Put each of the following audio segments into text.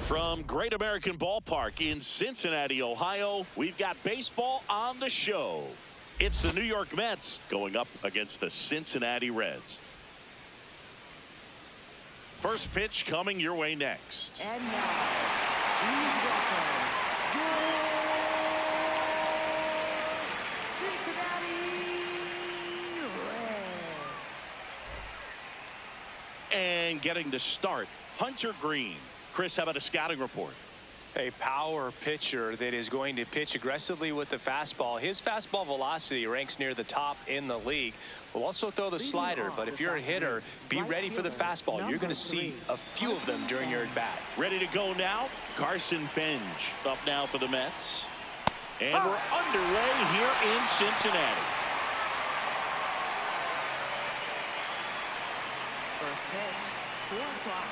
From Great American Ballpark in Cincinnati, Ohio, we've got baseball on the show. It's the New York Mets going up against the Cincinnati Reds. First pitch coming your way next. And now, please welcome your Cincinnati Reds. And getting to start, Hunter Green. Chris, how about a scouting report? A power pitcher that is going to pitch aggressively with the fastball. His fastball velocity ranks near the top in the league. Will also throw the slider, but if you're a hitter, be ready for the fastball. You're going to see a few of them during your at-bat. Ready to go now? Carson Benj up now for the Mets. And we're underway here in Cincinnati. First pitch, 4 o'clock.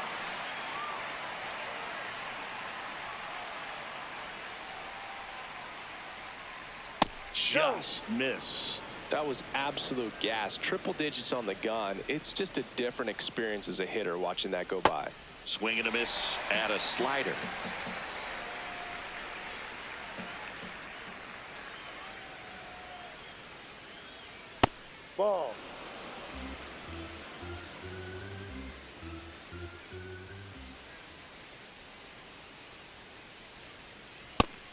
Just missed. That was absolute gas. Triple digits on the gun. It's just a different experience as a hitter watching that go by. Swing and a miss at a slider. Ball.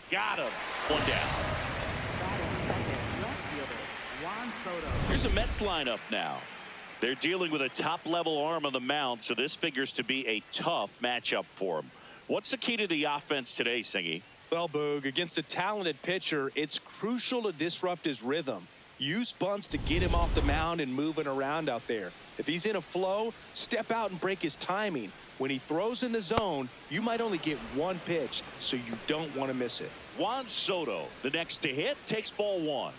Got him. One down. Here's a Mets lineup now. They're dealing with a top-level arm on the mound, so this figures to be a tough matchup for them. What's the key to the offense today, Singy? Well, Boog, against a talented pitcher, it's crucial to disrupt his rhythm. Use bunts to get him off the mound and moving around out there. If he's in a flow, step out and break his timing. When he throws in the zone, you might only get one pitch, so you don't want to miss it. Juan Soto, the next to hit, takes ball 1.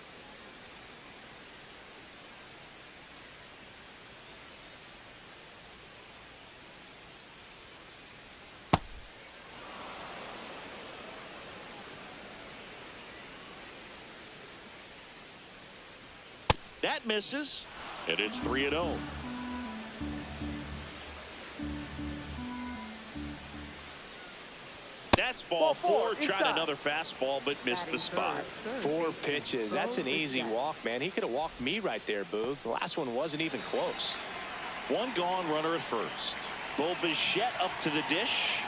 That misses, and it's 3-0. That's ball 4. Tried another fastball, but missed the spot. 4 pitches. That's an easy walk, man. He could have walked me right there, Boog. The last one wasn't even close. One gone, runner at first. Bo Bichette up to the dish.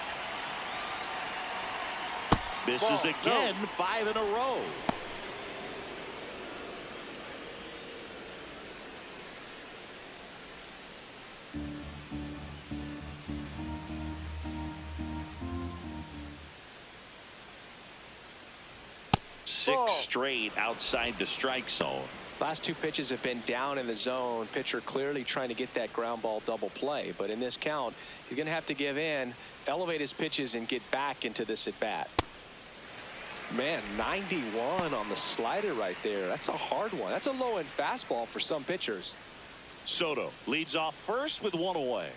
Misses again, 5 in a row. Six straight outside the strike zone. Last 2 pitches have been down in the zone. Pitcher clearly trying to get that ground ball double play. But in this count, he's going to have to give in, elevate his pitches, and get back into this at bat. Man, 91 on the slider right there. That's a hard one. That's a low-end fastball for some pitchers. Soto leads off first with 1 away.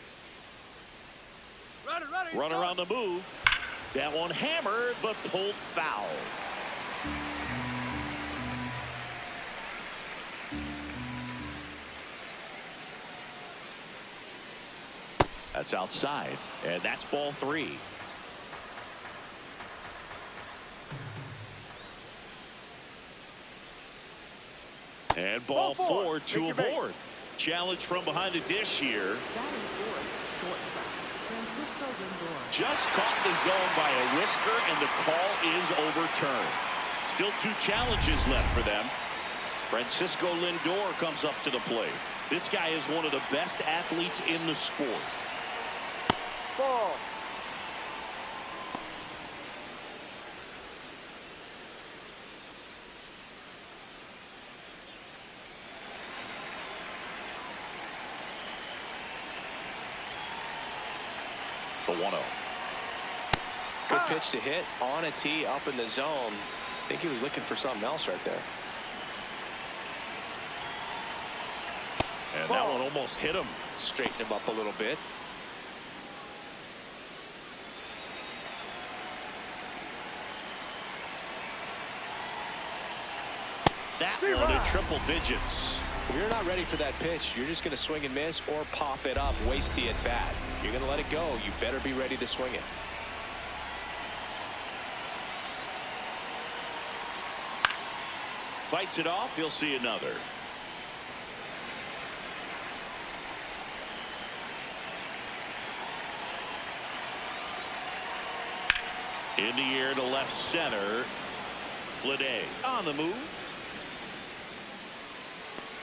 Runner on the move. That one hammered, but pulled foul. That's outside, and that's ball 3. And ball 4, 2 aboard. Challenge from behind the dish here. Just caught the zone by a whisker, and the call is overturned. Still 2 challenges left for them. Francisco Lindor comes up to the plate. This guy is one of the best athletes in the sport. Ball. The 1-0. Good pitch to hit on a tee up in the zone. I think he was looking for something else right there. And that one almost hit him. Straighten him up a little bit. That one at triple digits. If you're not ready for that pitch, you're just going to swing and miss or pop it up, waste the at-bat. You're going to let it go. You better be ready to swing it. Fights it off. He'll see another. In the air to left center. Bleday on the move.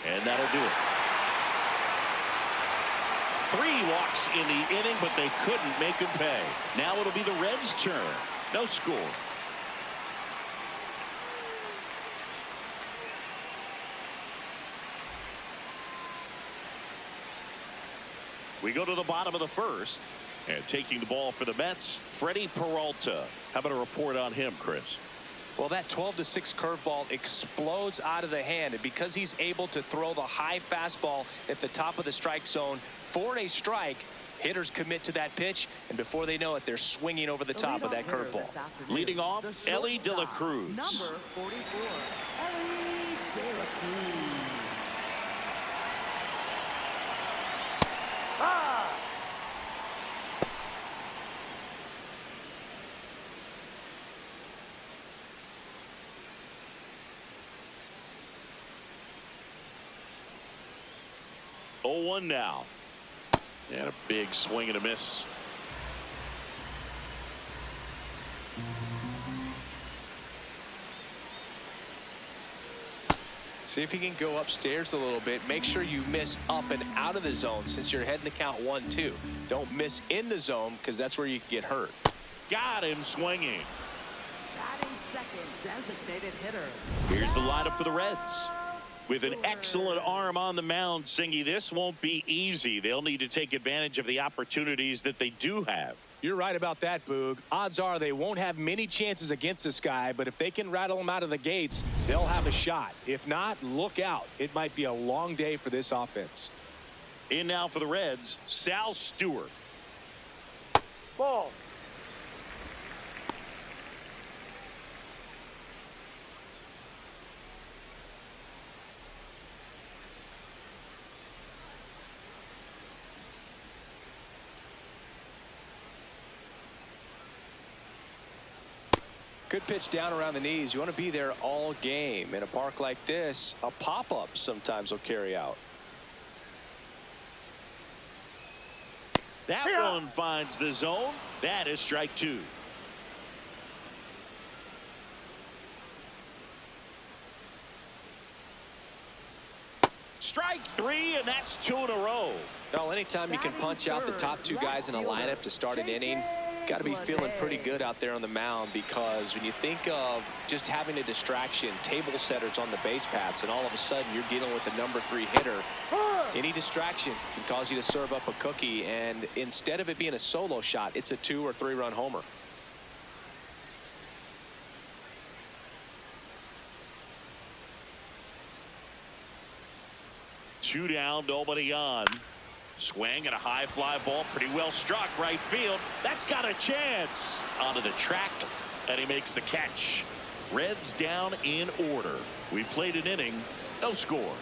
And that'll do it. 3 walks in the inning, but they couldn't make him pay. Now it'll be the Reds' turn. No score. We go to the bottom of the first. And taking the ball for the Mets, Freddie Peralta. How about a report on him, Chris? Well, that 12-6 curveball explodes out of the hand, and because he's able to throw the high fastball at the top of the strike zone for a strike, hitters commit to that pitch, and before they know it, they're swinging over the top of that curveball. Leading off, Ellie De La Cruz. Number 44, Ellie De La Cruz. Oh, 0-1 now. And a big swing and a miss. See if he can go upstairs a little bit. Make sure you miss up and out of the zone since you're heading to count 1-2. Don't miss in the zone because that's where you get hurt. Got him swinging. Batting second, designated hitter. Here's the lineup for the Reds. With an excellent arm on the mound, Singy, this won't be easy. They'll need to take advantage of the opportunities that they do have. You're right about that, Boog. Odds are they won't have many chances against this guy, but if they can rattle him out of the gates, they'll have a shot. If not, look out. It might be a long day for this offense. In now for the Reds, Sal Stewart. Ball. Good pitch down around the knees. You want to be there all game. In a park like this, a pop-up sometimes will carry out. That one finds the zone. That is strike 2. Strike 3, and that's 2 in a row. Well, anytime you can punch out the top 2 guys in a lineup to start an inning, got to be feeling pretty good out there on the mound, because when you think of just having a distraction, table setters on the base paths, and all of a sudden you're dealing with the number 3 hitter, any distraction can cause you to serve up a cookie, and instead of it being a solo shot, it's a 2 or 3 run homer. Two down, nobody on. Swing and a high fly ball, pretty well struck right field. That's got a chance. Onto the track, and he makes the catch. Reds down in order. We played an inning, no score.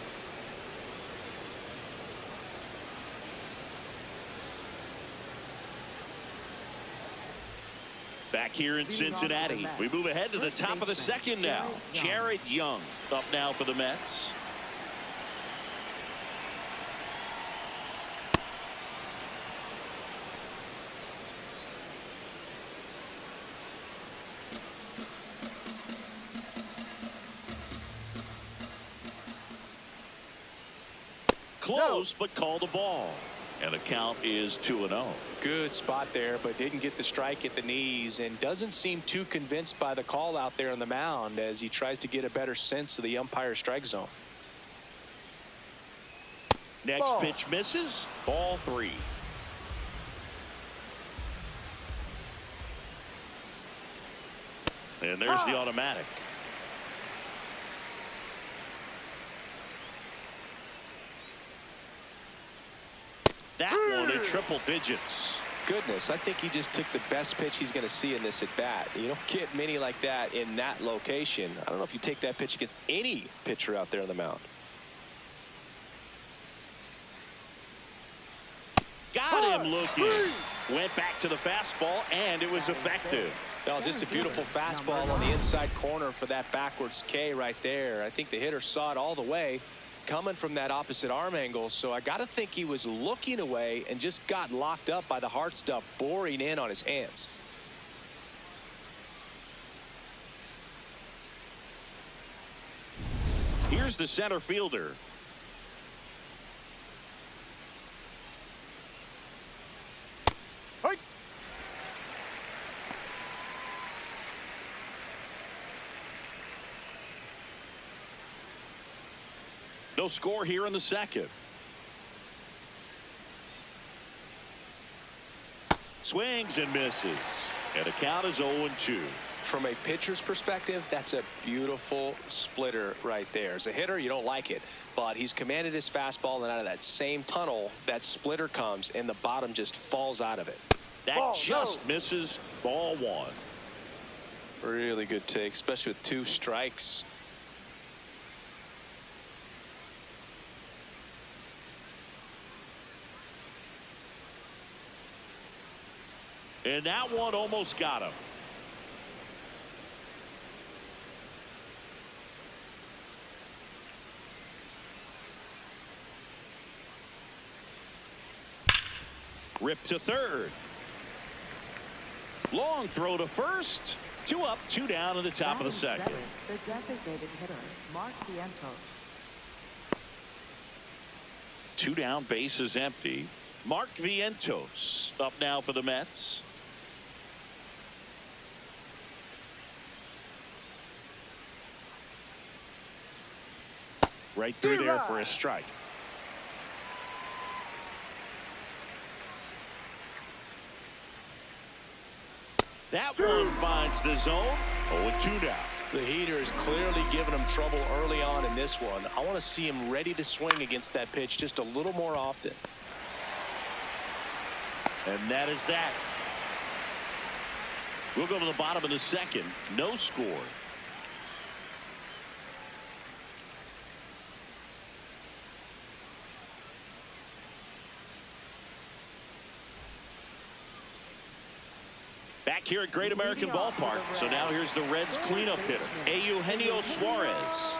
Back here in Cincinnati, we move ahead to the top of the second now. Jared Young up now for the Mets. Close, but called the ball. And the count is 2-0. Good spot there, but didn't get the strike at the knees, and doesn't seem too convinced by the call out there on the mound as he tries to get a better sense of the umpire's strike zone. Next pitch misses. Ball 3. And there's the automatic. That one in triple digits. Goodness, I think he just took the best pitch he's going to see in this at bat. You don't get many like that in that location. I don't know if you take that pitch against any pitcher out there on the mound. Got him looking. Went back to the fastball, and it was effective. No, just a beautiful fastball on the inside corner for that backwards K right there. I think the hitter saw it all the way coming from that opposite arm angle. So I got to think he was looking away and just got locked up by the hard stuff boring in on his hands. Here's the center fielder. Hey. No score here in the second. Swings and misses. And the count is 0-2. From a pitcher's perspective, that's a beautiful splitter right there. As a hitter, you don't like it, but he's commanded his fastball, and out of that same tunnel, that splitter comes, and the bottom just falls out of it. That just misses. Ball one. Really good take, especially with 2 strikes. And that one almost got him. Ripped to third. Long throw to first. 2 up, 2 down in the top of the second. The designated hitter, Mark Vientos. 2 down, base is empty. Mark Vientos up now for the Mets. Right through there for a strike. That one finds the zone. 0-2 now. The heater is clearly giving him trouble early on in this one. I want to see him ready to swing against that pitch just a little more often. And that is that. We'll go to the bottom of the second. No score. Back here at Great American Ballpark. So now here's the Reds cleanup hitter, Eugenio Suarez.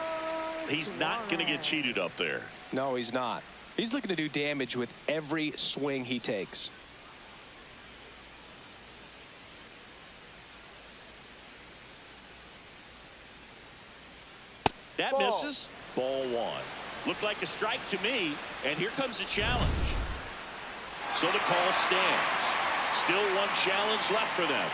He's not going to get cheated up there. No, he's not. He's looking to do damage with every swing he takes. That misses. Ball one. Looked like a strike to me, and here comes the challenge. So the call stands. Still one challenge left for them.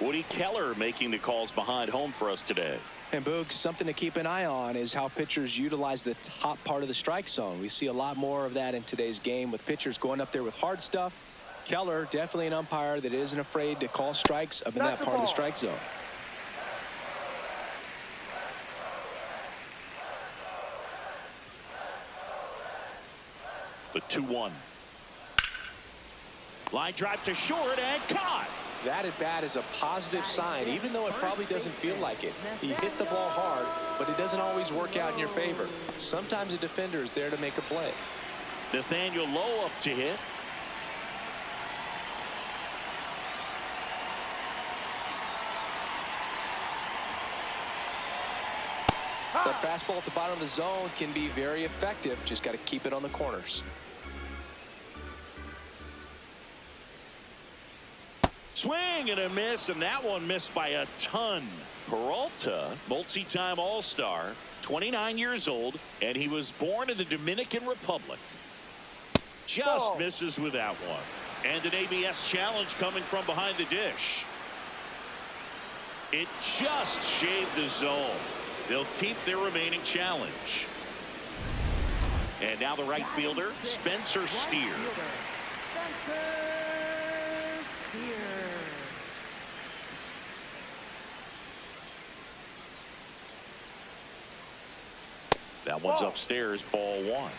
Woody Keller making the calls behind home for us today. And Boog, something to keep an eye on is how pitchers utilize the top part of the strike zone. We see a lot more of that in today's game with pitchers going up there with hard stuff. Keller, definitely an umpire that isn't afraid to call strikes up in that part of the strike zone. The 2-1. Line drive to short and caught. That at bat is a positive sign, even though it probably doesn't feel like it. He hit the ball hard, but it doesn't always work out in your favor. Sometimes a defender is there to make a play. Nathaniel Lowe up to hit. That fastball at the bottom of the zone can be very effective. Just got to keep it on the corners. Swing and a miss, and that one missed by a ton. Peralta, multi-time All-Star, 29 years old, and he was born in the Dominican Republic. Just misses with that one. And an ABS challenge coming from behind the dish. It just shaved the zone. They'll keep their remaining challenge. And now the right fielder, Spencer Steer. That one's upstairs, ball one.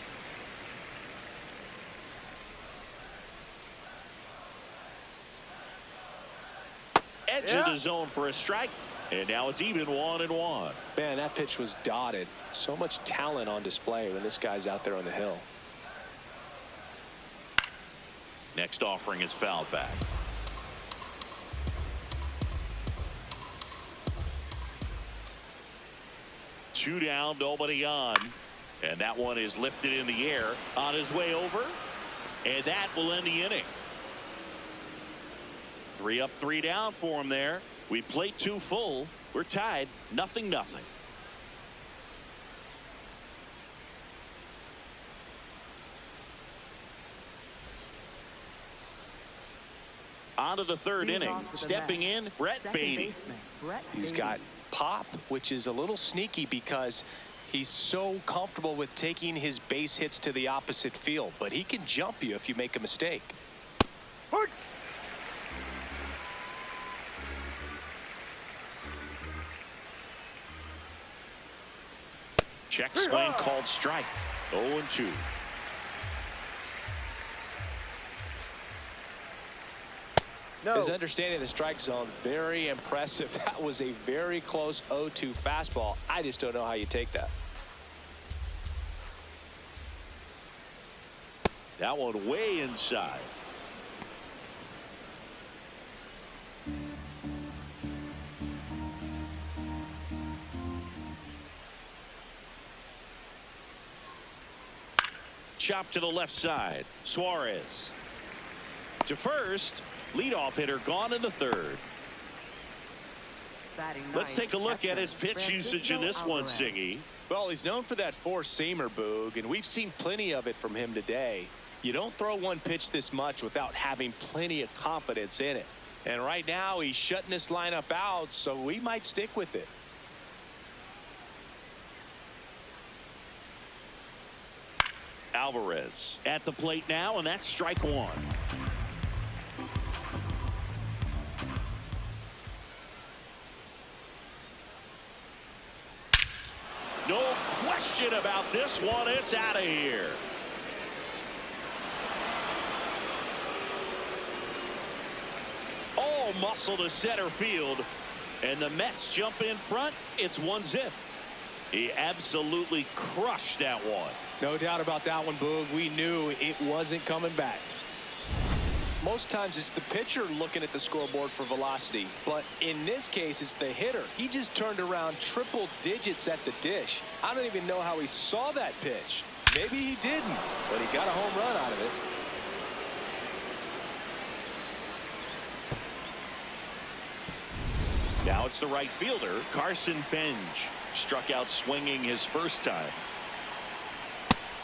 Edge of the zone for a strike. And now it's even 1-1. Man, that pitch was dotted. So much talent on display when this guy's out there on the hill. Next offering is fouled back. Two down, nobody on. And that one is lifted in the air on his way over. And that will end the inning. 3 up, 3 down for him there. We played 2 full. We're tied 0-0. On to the third inning. Stepping in, Brett Beatty. He's got pop, which is a little sneaky because he's so comfortable with taking his base hits to the opposite field, but he can jump you if you make a mistake. Check swing called strike. 0-2. No. His understanding of the strike zone, very impressive. That was a very close 0-2 fastball. I just don't know how you take that. That one way inside. Chop to the left side. Suarez to first. Leadoff hitter gone in the third. Let's take a look at his pitch usage in this one, Singy. Well, he's known for that four-seamer, Boog, and we've seen plenty of it from him today. You don't throw one pitch this much without having plenty of confidence in it. And right now, he's shutting this lineup out, so we might stick with it. Alvarez at the plate now, and that's strike one. No question about this one. It's out of here. All muscle to center field, and the Mets jump in front. It's 1-0. He absolutely crushed that one. No doubt about that one, Boog. We knew it wasn't coming back. Most times it's the pitcher looking at the scoreboard for velocity, but in this case it's the hitter. He just turned around triple digits at the dish. I don't even know how he saw that pitch. Maybe he didn't, but he got a home run out of it. Now it's the right fielder, Carson Benj. Struck out swinging his first time.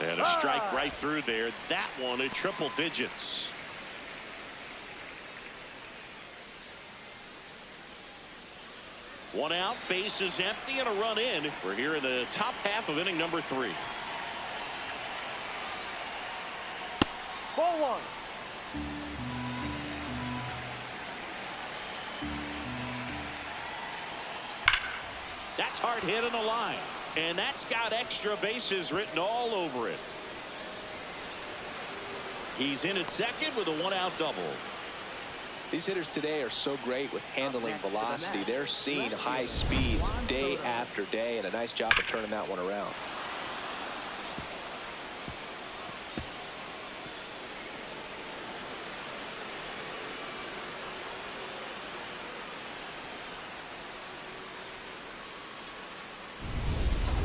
And a strike right through there. That one at triple digits. One out, base is empty, and a run in. We're here in the top half of inning number 3. Ball 1. That's hard hit on the line. And that's got extra bases written all over it. He's in at second with a 1-out double. These hitters today are so great with handling velocity. They're seeing high speeds day after day, and a nice job of turning that one around.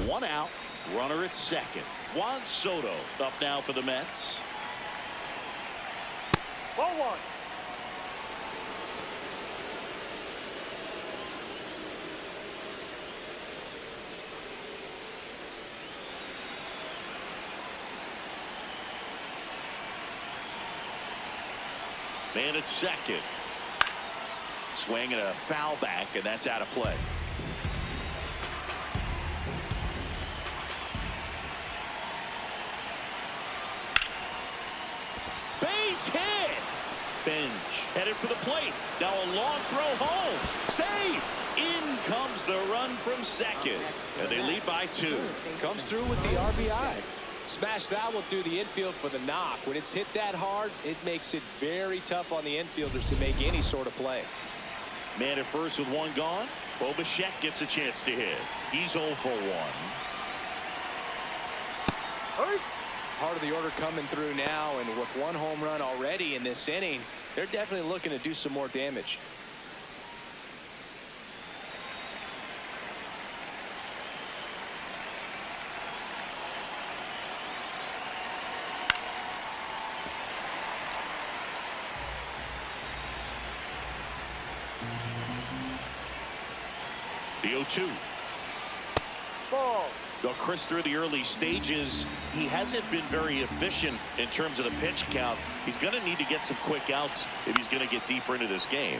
One out, runner at second. Juan Soto up now for the Mets. Ball 1. Man at second. Swing and a foul back, and that's out of play. Base hit. Benj headed for the plate. Now a long throw home. Save. In comes the run from second. And they lead by 2. Comes through with the RBI. Smash that one through the infield for the knock. When it's hit that hard, it makes it very tough on the infielders to make any sort of play. Man at first with one gone. Bichette gets a chance to hit. He's 0 for 1. Part of the order coming through now, and with one home run already in this inning, they're definitely looking to do some more damage. The 0-2. Ball. Well, Chris, through the early stages, he hasn't been very efficient in terms of the pitch count. He's going to need to get some quick outs if he's going to get deeper into this game.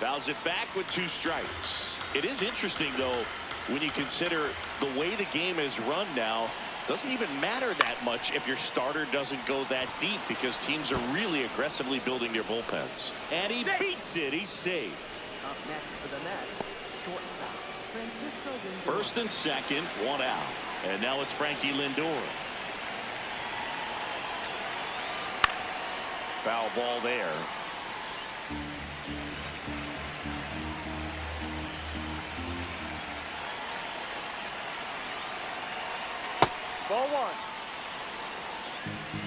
Fouls it back with 2 strikes. It is interesting, though, when you consider the way the game is run now. Doesn't even matter that much if your starter doesn't go that deep, because teams are really aggressively building their bullpens. And he beats it. He's safe. Up next for the Mets, shortstop Francisco Lindor. First and second, 1 out. And now it's Frankie Lindor. Foul ball there. Ball 1.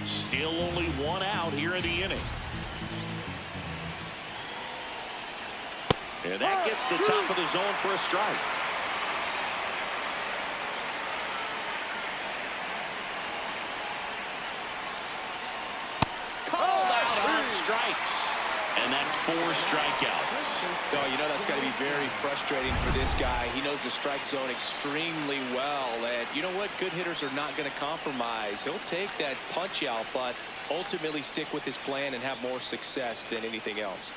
Still only 1 out here in the inning. And that gets the top of the zone for a strike. Called out on strikes. And that's 4 strikeouts. Oh, you know that's got to be very frustrating for this guy. He knows the strike zone extremely well. And you know what? Good hitters are not going to compromise. He'll take that punch out, but ultimately stick with his plan and have more success than anything else.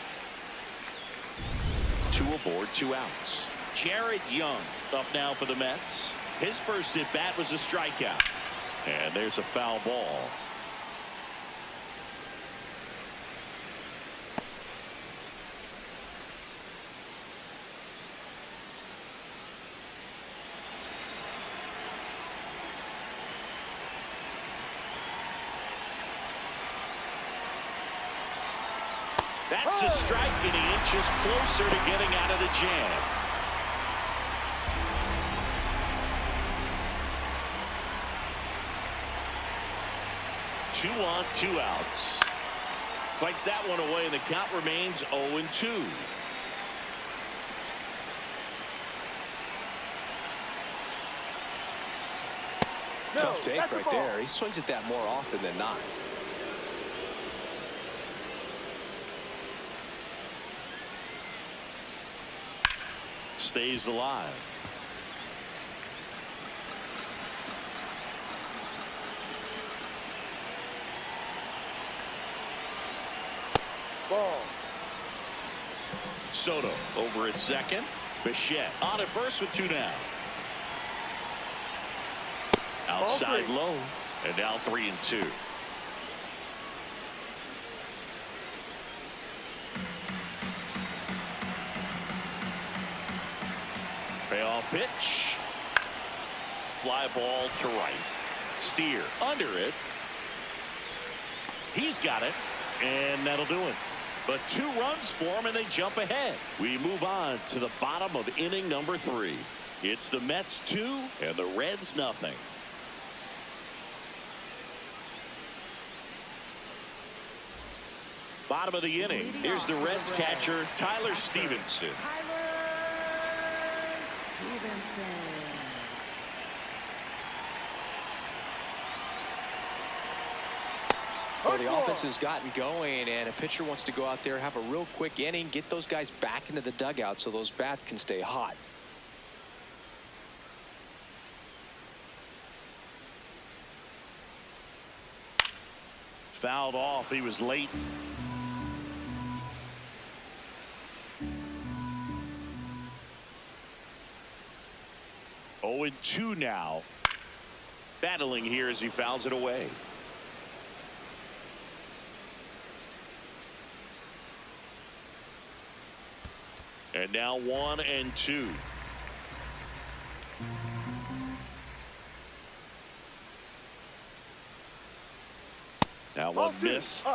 2 aboard, 2 outs. Jared Young up now for the Mets. His first at bat was a strikeout. And there's a foul ball. That's a strike, and he inches closer to getting out of the jam. Two on, 2 outs. Fights that one away, and the count remains 0-2. Tough take right there. He swings at that more often than not. Stays alive. Ball. Soto over at second. Bichette on at first with 2 down. Outside low. And now 3-2. Payoff pitch. Fly ball to right. Steer under it. He's got it. And that'll do it. But 2 runs for him, and they jump ahead. We move on to the bottom of inning number 3. It's the Mets 2 and the Reds nothing. Bottom of the inning. Here's the Reds catcher, Tyler Stevenson. Well, the offense has gotten going, and a pitcher wants to go out there, have a real quick inning, get those guys back into the dugout so those bats can stay hot. Fouled off. He was late. Oh, and 2 now. Battling here as he fouls it away. And now 1-2. Now one missed.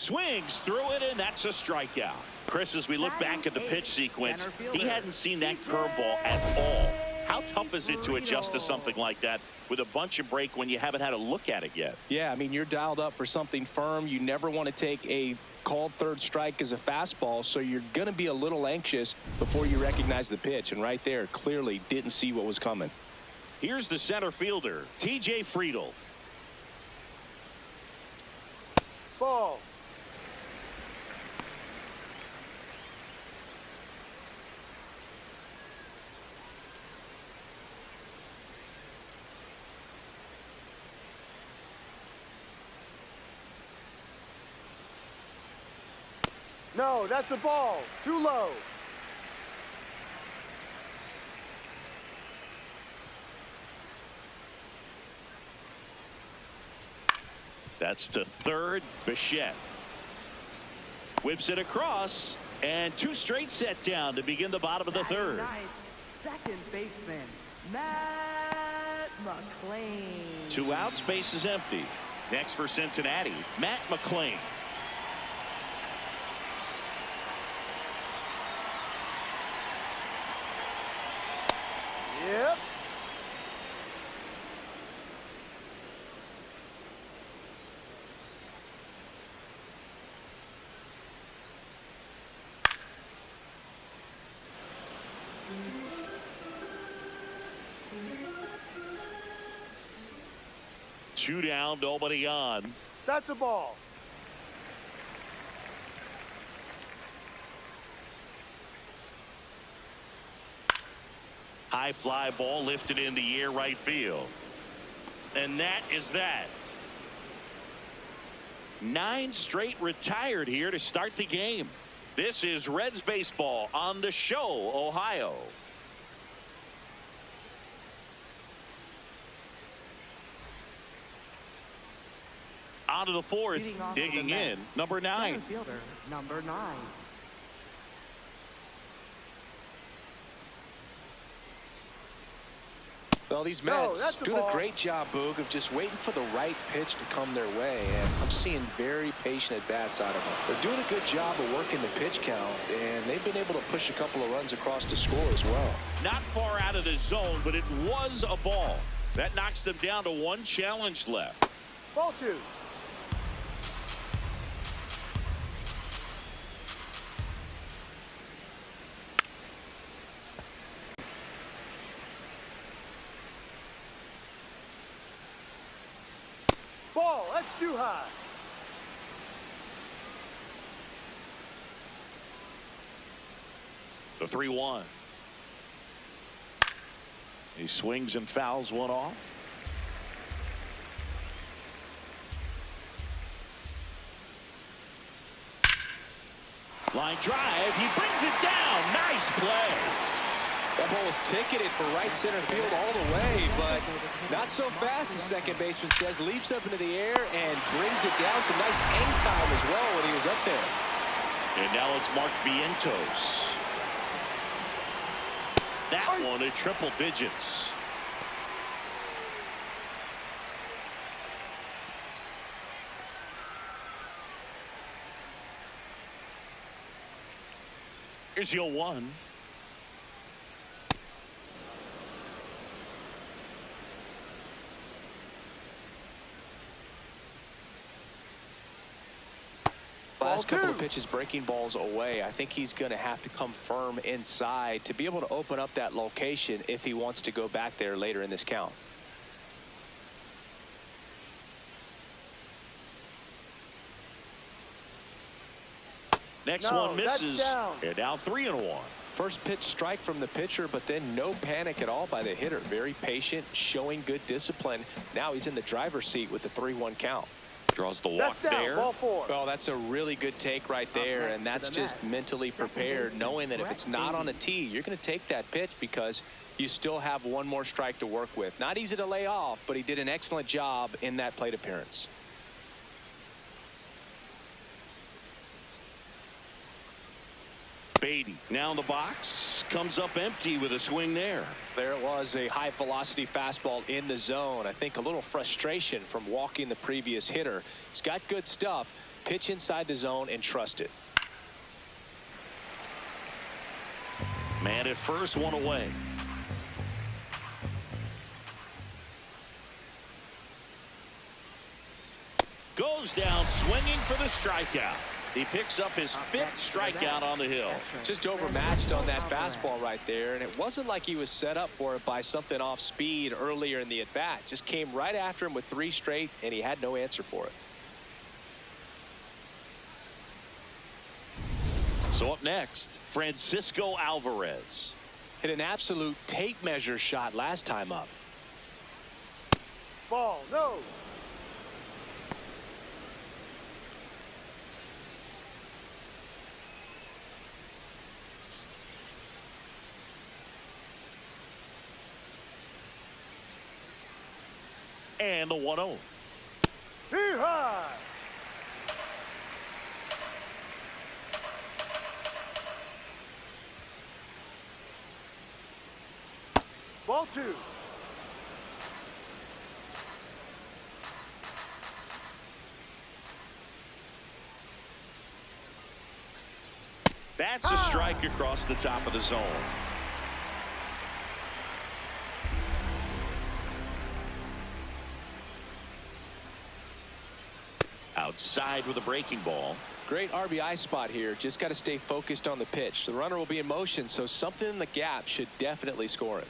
Swings through it, and that's a strikeout. Chris, as we look back at the pitch sequence, he hadn't seen that curveball at all. How tough is it to adjust to something like that with a bunch of break when you haven't had a look at it yet? Yeah, I mean, you're dialed up for something firm. You never want to take a called third strike as a fastball, so you're going to be a little anxious before you recognize the pitch. And right there, clearly didn't see what was coming. Here's the center fielder, T.J. Friedl. Ball. No, that's a ball. Too low. That's to third. Bichette whips it across, and two straight set down to begin the bottom of the third. Nice. Second baseman, Matt McLain. 2 outs, base is empty. Next for Cincinnati, Matt McLain. Yep. Two down, nobody on. That's a ball. High fly ball lifted in the air, right field. And that is that. 9 straight retired here to start the game. This is Reds baseball on the show, Ohio. On to the fourth, digging in, number 9. Center fielder, number 9. Well, these No, Mets that's a doing a ball. great job, Boog, of just waiting for the right pitch to come their way. And I'm seeing very patient at-bats out of them. They're doing a good job of working the pitch count, and they've been able to push a couple of runs across to score as well. Not far out of the zone, but it was a ball. That knocks them down to 1 challenge left. Ball 2. Ball. That's too high. The 3-1. He swings and fouls one off. Line drive. He brings it down. Nice play. That ball was ticketed for right center field all the way, but not so fast, the second baseman says. Leaps up into the air and brings it down. Some nice hang time as well when he was up there. And now it's Mark Vientos. That one at triple digits. Here's your 1. Last couple of 2. pitches breaking balls away. I think he's going to have to come firm inside to be able to open up that location if he wants to go back there later in this count. Next No, one that's misses. down. And now 3-1. First pitch strike from the pitcher, but then no panic at all by the hitter. Very patient, showing good discipline. Now he's in the driver's seat with the 3-1 count. Draws the walk That's down. there. Ball 4. Well, that's a really good take right there, next and that's for the just Mets, mentally second prepared, baseman, knowing that if it's not on a tee, you're going to take that pitch because you still have one more strike to work with. Not easy to lay off, but he did an excellent job in that plate appearance. Beatty now in the box, comes up empty with a swing there. There it was, a high velocity fastball in the zone. I think a little frustration from walking the previous hitter. He's got good stuff, Pitch inside the zone and trust it. Man at first, one away. Goes down swinging for the strikeout. He picks up his 5th strikeout on the hill. Just overmatched on that fastball right there, and it wasn't like he was set up for it by something off speed earlier in the at-bat. Just came right after him with 3 straight, and he had no answer for it. So up next, Francisco Alvarez. Hit an absolute tape measure shot last time up. Ball, no. And the 1-0. Hee-haw! Ball 2. That's a strike across the top of the zone. Outside with a breaking ball. Great RBI spot here. Just got to stay focused on the pitch. The runner will be in motion, so something in the gap should definitely score it.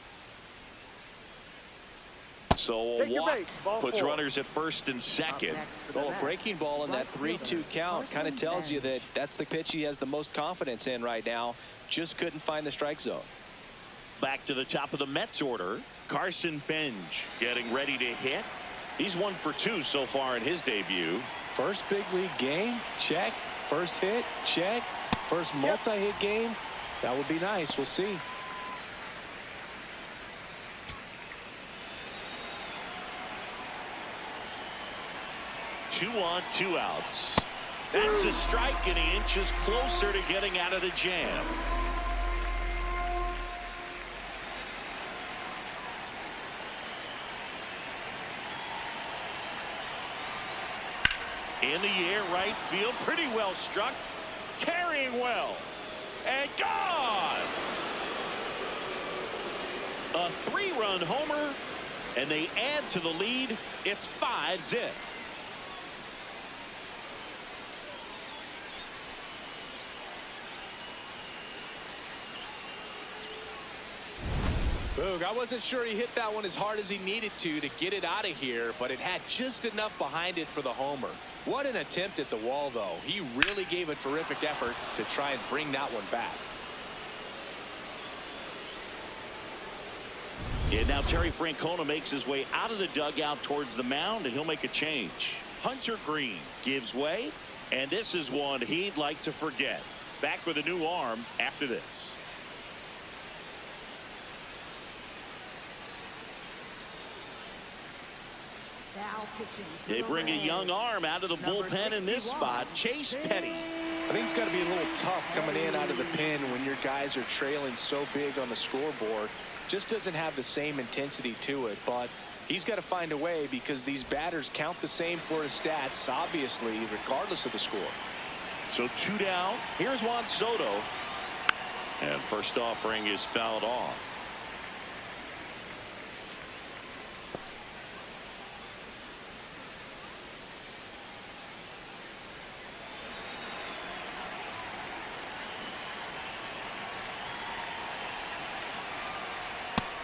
So a walk puts runners at first and second. Well, a breaking ball in that 3-2 count kind of tells you that that's the pitch he has the most confidence in right now. Just couldn't find the strike zone. Back to the top of the Mets order. Carson Bench getting ready to hit. He's 1 for 2 so far in his debut. First big league game, check. First hit, check. First multi-hit game, that would be nice. We'll see. Two on, 2 outs. That's a strike, and he inches closer to getting out of the jam. In the air, right field, pretty well struck, carrying well, and gone. A 3-run homer, and they add to the lead. It's 5-0. Boog, I wasn't sure he hit that one as hard as he needed to get it out of here, but it had just enough behind it for the homer. What an attempt at the wall, though. He really gave a terrific effort to try and bring that one back. And now Terry Francona makes his way out of the dugout towards the mound, and he'll make a change. Hunter Green gives way, and this is one he'd like to forget. Back with a new arm after this. They bring a young arm out of the bullpen in this spot, Chase Petty. I think it's got to be a little tough coming in out of the pen when your guys are trailing so big on the scoreboard. Just doesn't have the same intensity to it, but he's got to find a way because these batters count the same for his stats, obviously, regardless of the score. So 2 down. Here's Juan Soto. And first offering is fouled off.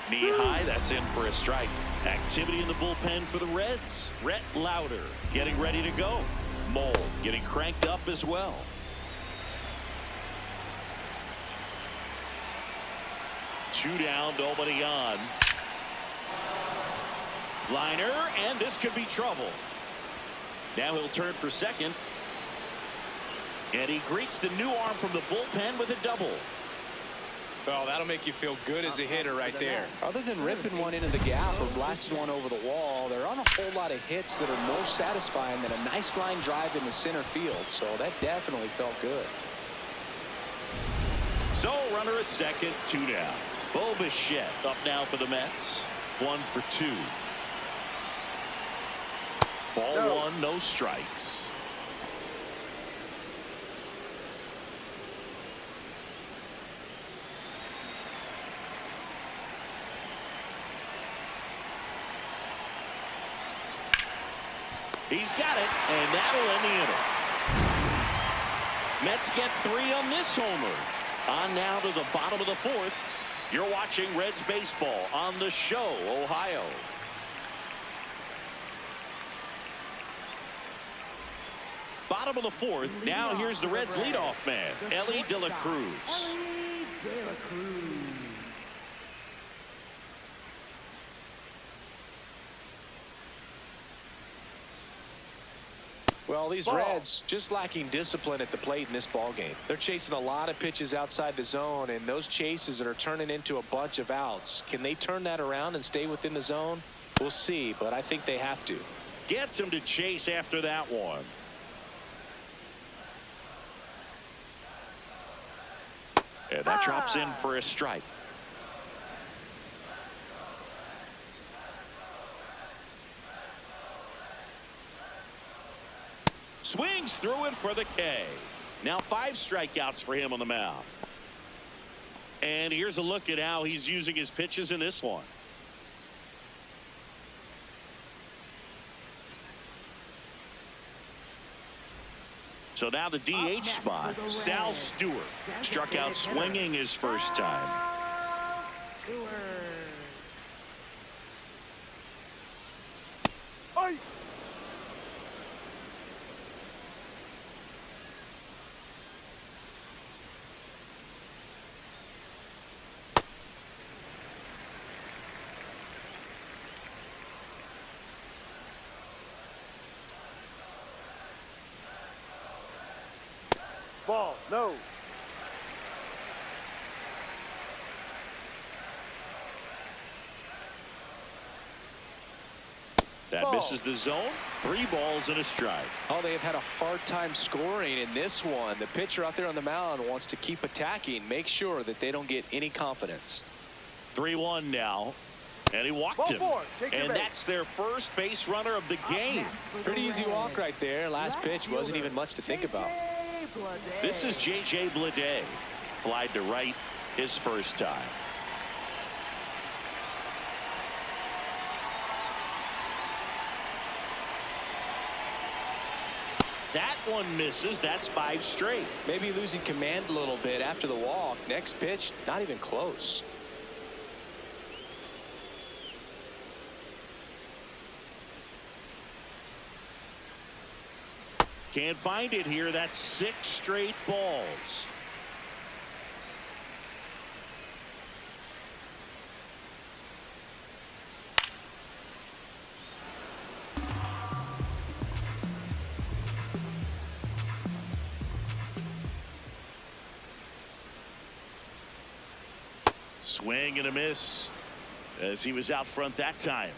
Knee high, that's in for a strike. Activity in the bullpen for the Reds. Rhett Lauder getting ready to go. Mole getting cranked up as well. Two down, nobody on. Liner, and this could be trouble. Now he'll turn for second. And he greets the new arm from the bullpen with a double. Well, that'll make you feel good as a hitter right there. Other than ripping one into the gap or blasting one over the wall, there aren't a whole lot of hits that are more satisfying than a nice line drive in the center field. So that definitely felt good. So runner at second, 2 down. Bo Bichette up now for the Mets. 1 for 2. Ball 1, no strikes. He's got it, and that'll end the inning. Mets get 3 on this homer. On now to the bottom of the 4th. You're watching Reds baseball on the Show, Ohio. Bottom of the 4th. Now here's the Reds leadoff man, Ellie De La Cruz. Ellie De La Cruz. Well, these Reds just lacking discipline at the plate in this ball game. They're chasing a lot of pitches outside the zone, and those chases are turning into a bunch of outs. Can they turn that around and stay within the zone? We'll see, but I think they have to. Gets him to chase after that one. And that drops in for a strike. Swings through it for the K. Now 5 strikeouts for him on the mound. And here's a look at how he's using his pitches in this one. So now the DH spot, Sal Stewart. Struck out swinging his first time. Oi! Ball, no. That misses the zone. 3 balls and a strike. Oh, they have had a hard time scoring in this one. The pitcher out there on the mound wants to keep attacking, make sure that they don't get any confidence. 3-1 now. And he walked him. And that's their first base runner of the game. Pretty easy walk right there. Last pitch wasn't even much to think about. This is J.J. Bleday. Flied to right his first time. That one misses. That's 5 straight. Maybe losing command a little bit after the walk. Next pitch, not even close. Can't find it here. That's 6 straight balls. Swing and a miss as he was out front that time.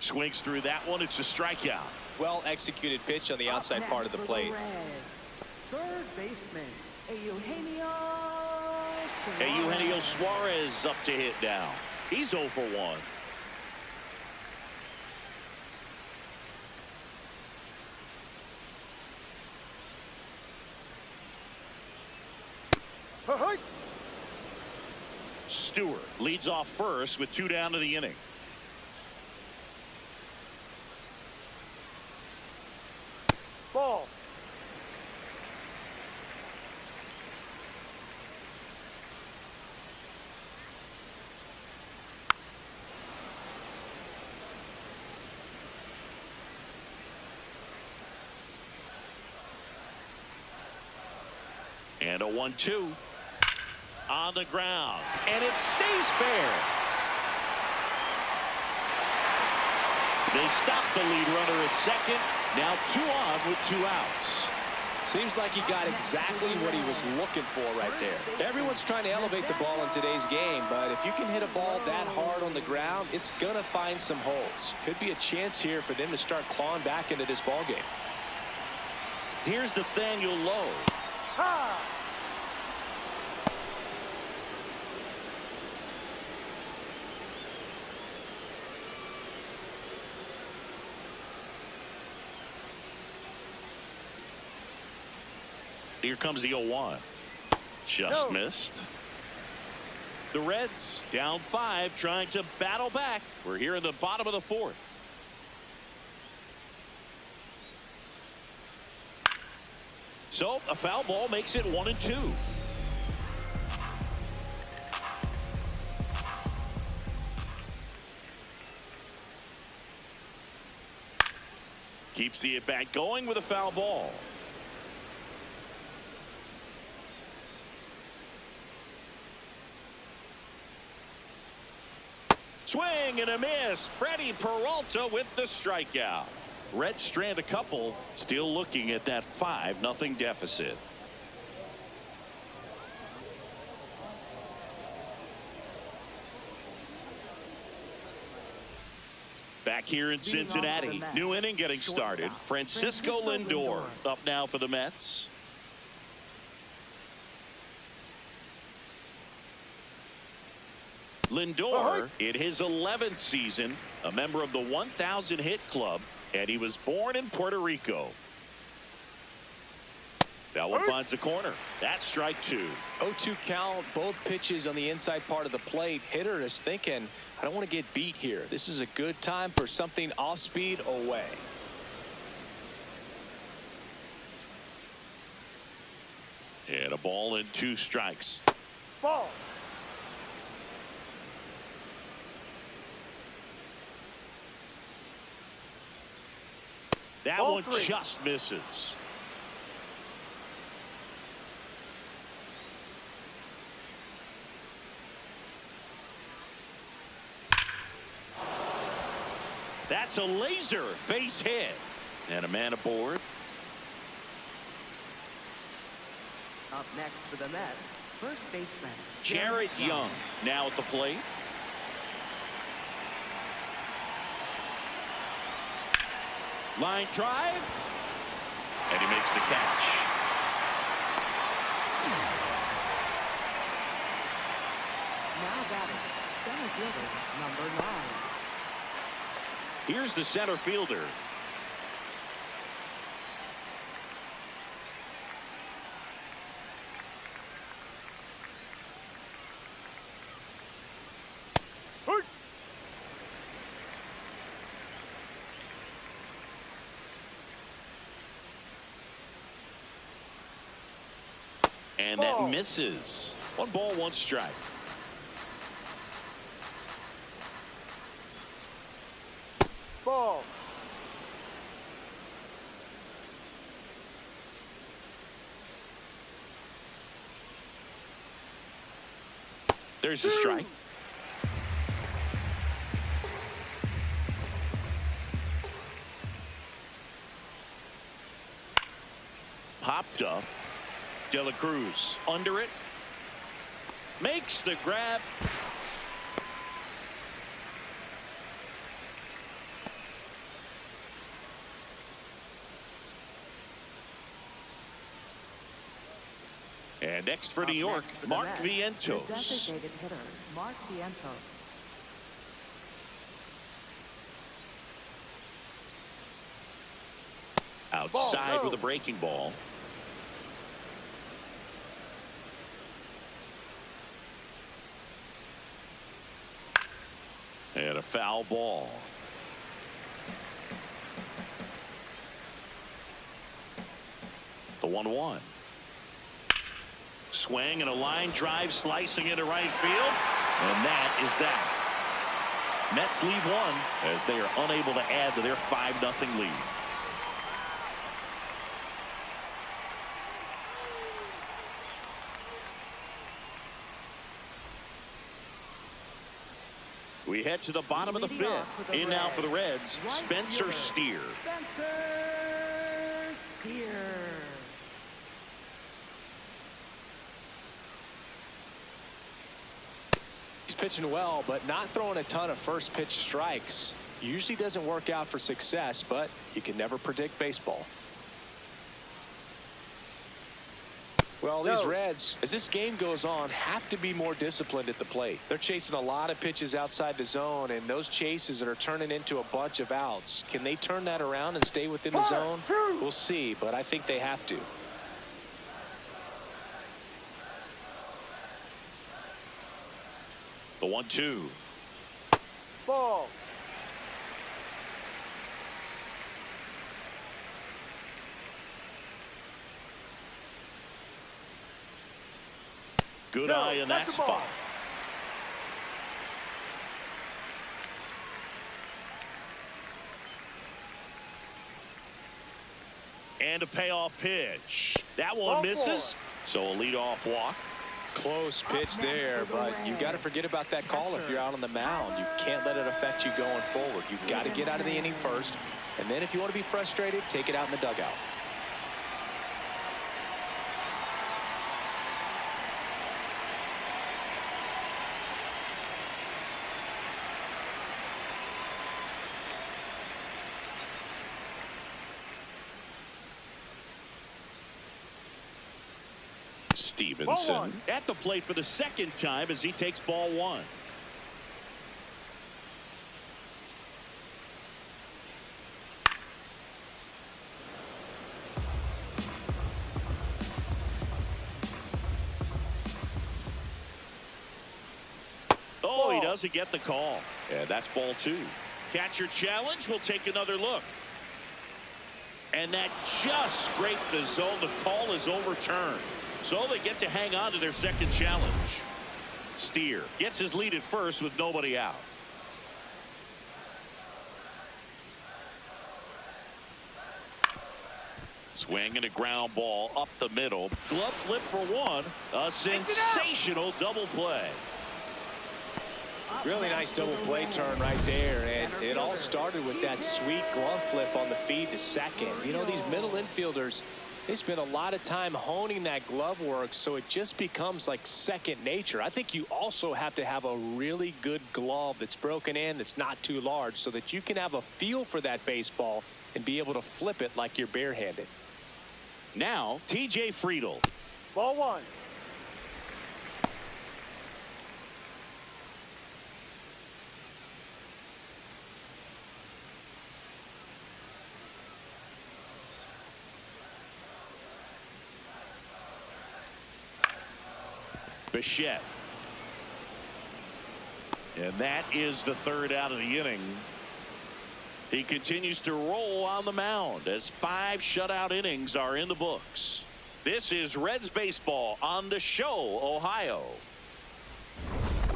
Swings through that one. It's a strikeout. Well executed pitch on the outside part of the plate. Third baseman, Eugenio Suarez up to hit now. He's 0 for 1. Stewart leads off first with 2 down to the inning. Ball. And a 1-2 on the ground, and it stays fair. They stop the lead runner at second. Now 2 on with 2 outs. Seems like he got exactly what he was looking for right there. Everyone's trying to elevate the ball in today's game, but if you can hit a ball that hard on the ground, it's going to find some holes. Could be a chance here for them to start clawing back into this ball game. Here's Nathaniel Lowe. Ha! Here comes the 0-1. Just missed. The Reds down 5, trying to battle back. We're here in the bottom of the 4th. So a foul ball makes it 1-2. Keeps the at-bat going with a foul ball. Swing and a miss. Freddie Peralta with the strikeout. Reds strand a couple, still looking at that 5-0 deficit. Back here in Cincinnati, new inning getting started. Francisco Lindor up now for the Mets. Lindor in his 11th season, a member of the 1,000 hit club, and he was born in Puerto Rico. That one finds the corner. That's strike 2. 0-2 count, both pitches on the inside part of the plate. Hitter is thinking, I don't want to get beat here. This is a good time for something off speed away. And a ball and 2 strikes. Ball. That Ball one 3. just misses. That's a laser base hit. And a man aboard. Up next for the Mets, first baseman Jared Young now at the plate. Line drive. And he makes the catch. Now batting, center fielder number 9. Here's the center fielder. And that misses. 1 ball, 1 strike. Ball. There's a strike. Popped up. De La Cruz under it. Makes the grab. And next for New York, Mark Vientos. Designated hitter, Mark Vientos. Outside with a breaking ball. And a foul ball. The 1-1. Swing and a line drive slicing into right field. And that is that. Mets lead 1 as they are unable to add to their 5-0 lead. We head to the bottom of the 5th. In now for the Reds, Spencer Steer. Spencer Steer. He's pitching well, but not throwing a ton of first pitch strikes. Usually doesn't work out for success, but you can never predict baseball. Well, these Reds, as this game goes on, have to be more disciplined at the plate. They're chasing a lot of pitches outside the zone, and those chases that are turning into a bunch of outs. Can they turn that around and stay within the zone? We'll see, but I think they have to. The 1-2. Ball. Good No, eye in that that's the ball. spot. And a payoff pitch. That one Ball misses. So a leadoff walk. Close pitch there, but you got to forget about that call if you're out on the mound. You can't let it affect you going forward. You've got to get out of the inning first, and then if you want to be frustrated, take it out in the dugout. Stevenson at the plate for the second time as he takes ball one. Oh, he doesn't get the call. Yeah, that's ball two. Catcher challenge. We'll take another look. And that just scraped the zone. The call is overturned. So they get to hang on to their second challenge. Steer gets his lead at first with nobody out. Swing and a ground ball up the middle. Glove flip for one. A sensational double play. Really nice double play turn right there, and it all started with that sweet glove flip on the feed to second. You know, these middle infielders, they spend a lot of time honing that glove work, so it just becomes like second nature. I think you also have to have a really good glove that's broken in, that's not too large, so that you can have a feel for that baseball and be able to flip it like you're barehanded. Now, T.J. Friedel. Ball one. Bichette. And that is the third out of the inning. He continues to roll on the mound as 5 shutout innings are in the books. This is Reds baseball on the show, Ohio.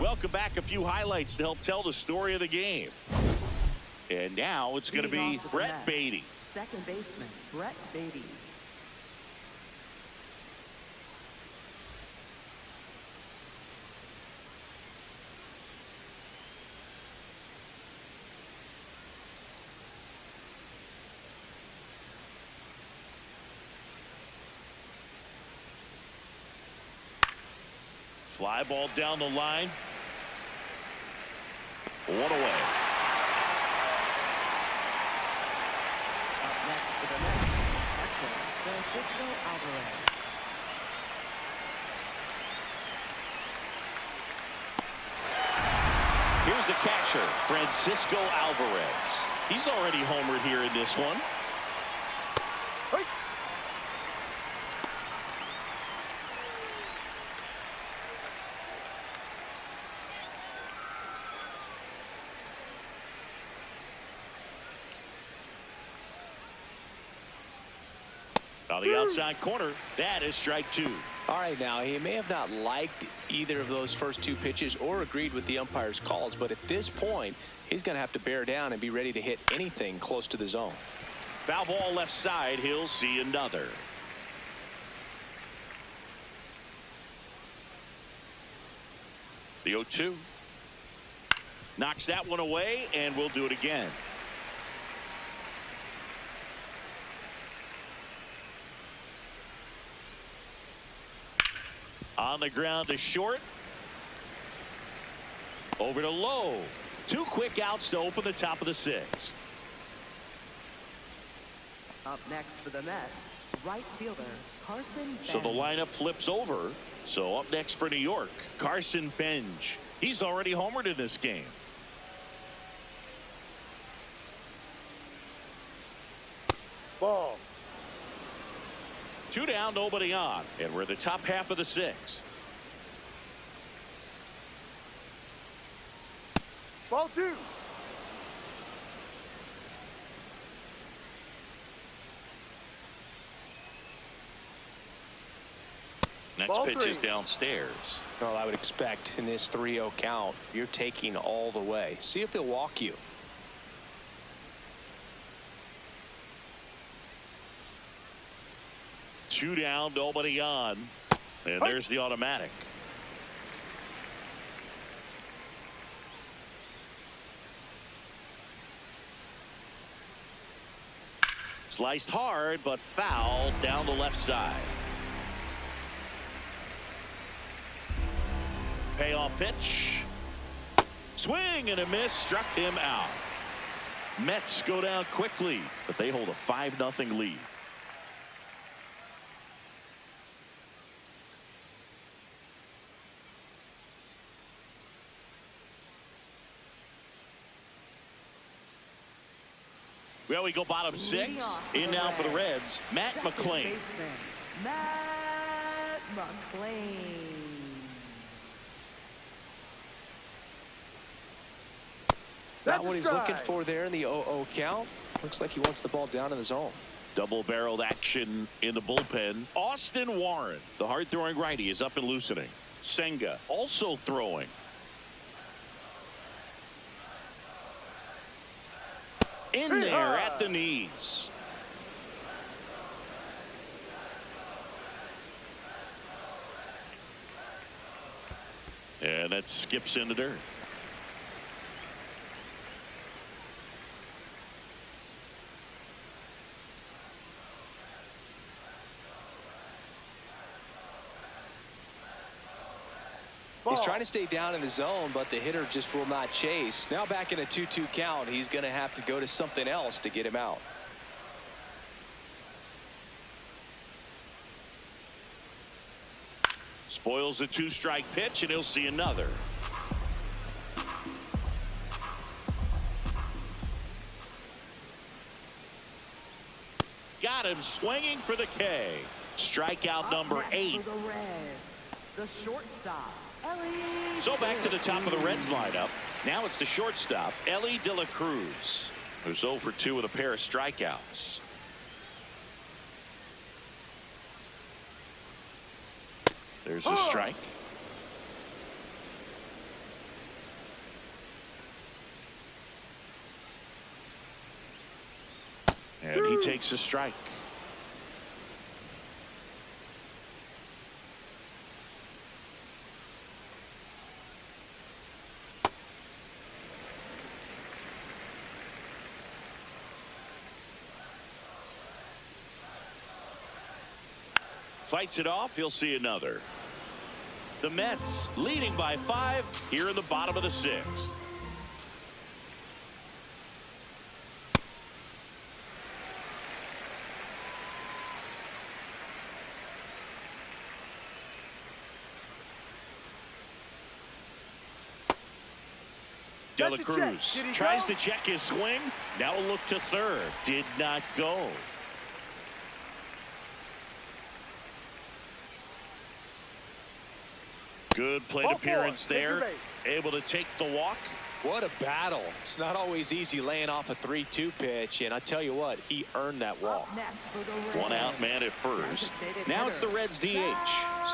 Welcome back. A few highlights to help tell the story of the game. And now it's going to be Brett Beatty. Second baseman, Brett Beatty. Fly ball down the line. One away. Up next for the Mets, catcher, Francisco Alvarez. Here's the catcher, Francisco Alvarez. He's already homered here in this one. Hey. On the outside corner, that is strike 2. All right, now he may have not liked either of those first 2 pitches or agreed with the umpire's calls, but at this point he's going to have to bear down and be ready to hit anything close to the zone. Foul ball left side. He'll see another. The 0-2 knocks that one away, and we'll do it again. On the ground to short. Over to low. 2 quick outs to open the top of the 6th. Up next for the Mets, right fielder, Carson So the Bench. lineup flips over. So up next for New York, Carson Bench. He's already homered in this game. Ball. 2 down, nobody on, and we're the top half of the 6th. Ball 2. Next Ball pitch is 3. downstairs. Well, I would expect in this 3-0 count, you're taking all the way. See if he'll walk you. Two down, nobody on. And there's the automatic. Sliced hard, but fouled down the left side. Payoff pitch. Swing and a miss, struck him out. Mets go down quickly, but they hold a 5-0 lead. Well, we go bottom 6. In now for the Reds, Matt McClain. Matt McClain. Not what he's looking for there in the 0-0 count. Looks like he wants the ball down in the zone. Double-barreled action in the bullpen. Austin Warren, the hard-throwing righty, is up and loosening. Senga also throwing. In there at the knees. And that skips in the dirt. He's trying to stay down in the zone, but the hitter just will not chase. Now back in a 2-2 count, he's going to have to go to something else to get him out. Spoils the 2-strike pitch, and he'll see another. Got him swinging for the K. Strikeout number 8. For the Reds, the shortstop, Ellie. So back to the top of the Reds lineup. Now it's the shortstop, Ellie De La Cruz, who's 0 for 2 with a pair of strikeouts. There's a strike. And he takes a strike. Fights it off. He'll see another. The Mets leading by 5 here in the bottom of the 6th. De La Cruz tries to check his swing. Now a look to third. Did not go. Good plate appearance there. Able to take the walk. What a battle. It's not always easy laying off a 3-2 pitch, and I tell you what, he earned that walk. One out man at first. Now it's the Reds DH.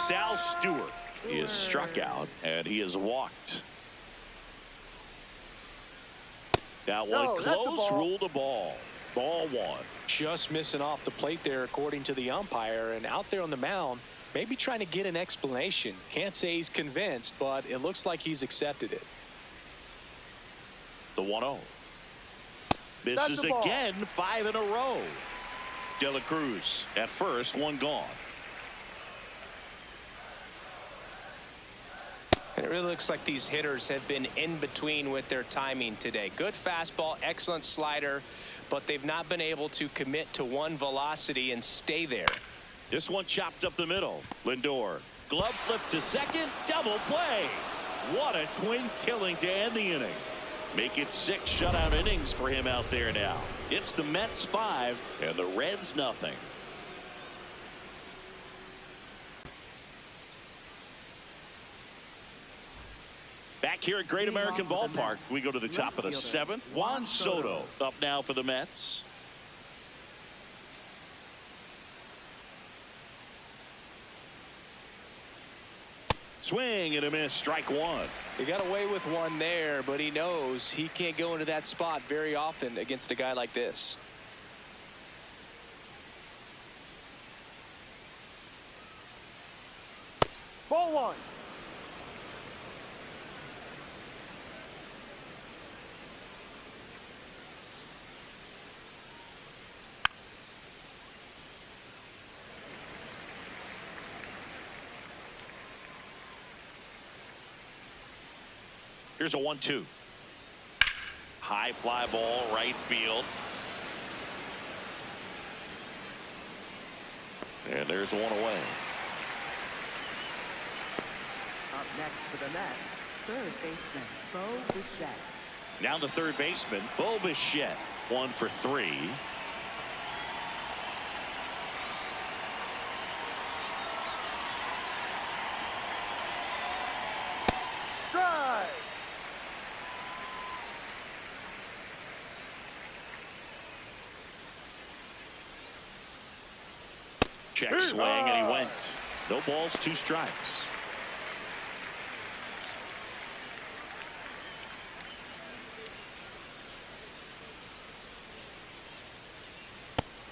Sal Stewart. He is struck out, and he is walked. That one close, ruled a ball. Ball 1. Just missing off the plate there, according to the umpire, and out there on the mound, maybe trying to get an explanation. Can't say he's convinced, but it looks like he's accepted it. The 1-0. Misses again, 5 in a row. De La Cruz at first, 1 gone. And it really looks like these hitters have been in between with their timing today. Good fastball, excellent slider, but they've not been able to commit to one velocity and stay there. This one chopped up the middle. Lindor. Glove flip to second. Double play. What a twin killing to end the inning. Make it 6 shutout innings for him out there now. It's the Mets 5 and the Reds nothing. Back Back here at Great American Ballpark, we go to the top of the 7th. Juan Soto up now for the Mets. Swing and a miss, strike one. He got away with one there, but he knows he can't go into that spot very often against a guy like this. Ball one. Here's a 1-2. High fly ball, right field. And there's one away. Up next for the Mets, third baseman Bo Bichette. Now the third baseman, Bo Bichette, 1 for 3. Strike. Check swing, and he went. No balls, 2 strikes.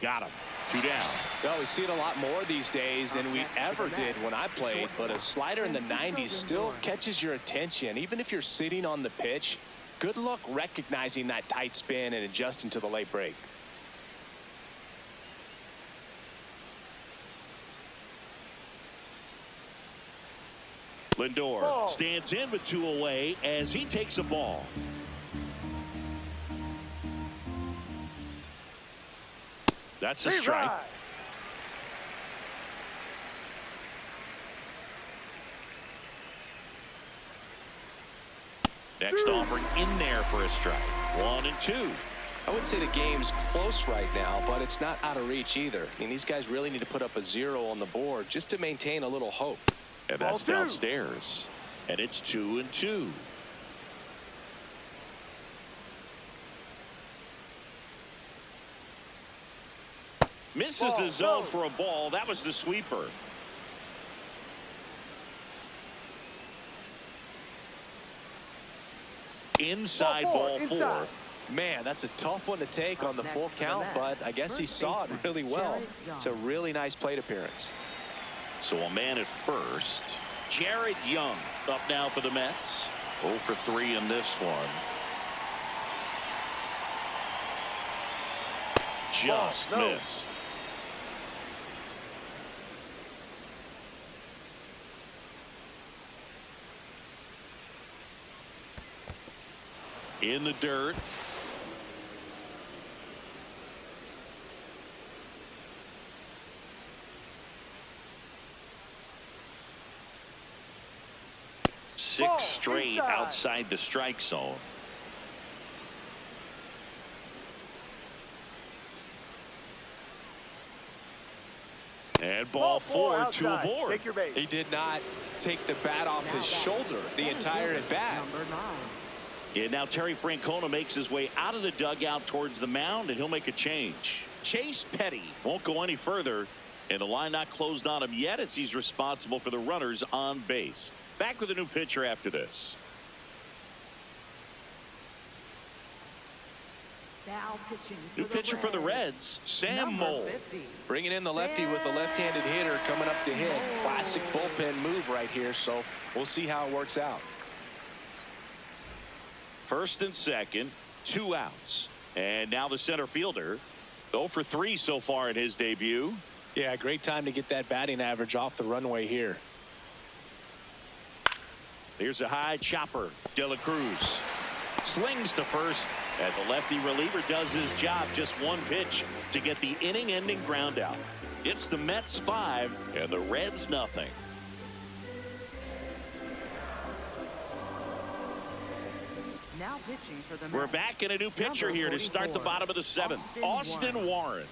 Got him. 2 down. Well, we see it a lot more these days than we ever did when I played, but a slider in the 90s still catches your attention. Even if you're sitting on the pitch, good luck recognizing that tight spin and adjusting to the late break. Lindor stands in with 2 away as he takes a ball. That's a strike. Next offering in there for a strike. 1 and 2. I would say the game's close right now, but it's not out of reach either. I mean, these guys really need to put up a 0 on the board just to maintain a little hope. And that's downstairs. And it's 2 and 2. Misses the zone for a ball. That was the sweeper. Inside ball 4. Man, that's a tough one to take on the full count, but I guess he saw it really well. It's a really nice plate appearance. So a man at first. Jared Young up now for the Mets. 0 for 3 in this one. Just missed. In the dirt. Six straight outside the strike zone. And ball 4 to a board. Take your base. He did not take the bat off his shoulder the entire at bat. Number 9. And now Terry Francona makes his way out of the dugout towards the mound, and he'll make a change. Chase Petty won't go any further, and the line not closed on him yet as he's responsible for the runners on base. Back with a new pitcher after this. Now pitching New pitcher for the Reds, Sam Mole. Bringing in the lefty with the left-handed hitter coming up to hit. Classic bullpen move right here, so we'll see how it works out. First and second, 2 outs. And now the center fielder, 0 for 3 so far in his debut. Yeah, great time to get that batting average off the runway here. Here's a high chopper. De La Cruz slings to first, and the lefty reliever does his job. Just 1 pitch to get the inning-ending ground out. It's the Mets 5 and the Reds nothing. Now pitching for the We're Mets. back in a new pitcher here to start the bottom of the 7th. Austin Warren.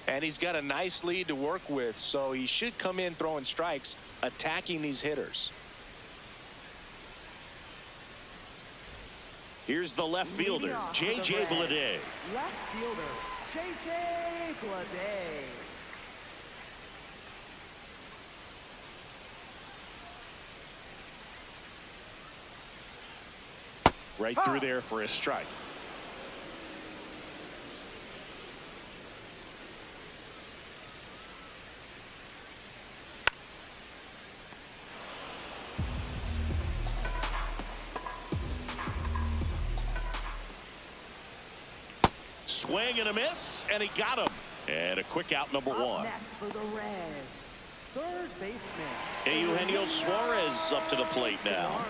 And he's got a nice lead to work with, so he should come in throwing strikes, attacking these hitters. Here's the left fielder, Leading off for the J.J. Reds, Bleday. Left fielder, J.J. Bleday. Right through there for a strike. Swing and a miss, and he got him. And a quick out, number Up one. next for the Reds, third baseman, Eugenio Suarez up to the plate now. Suarez.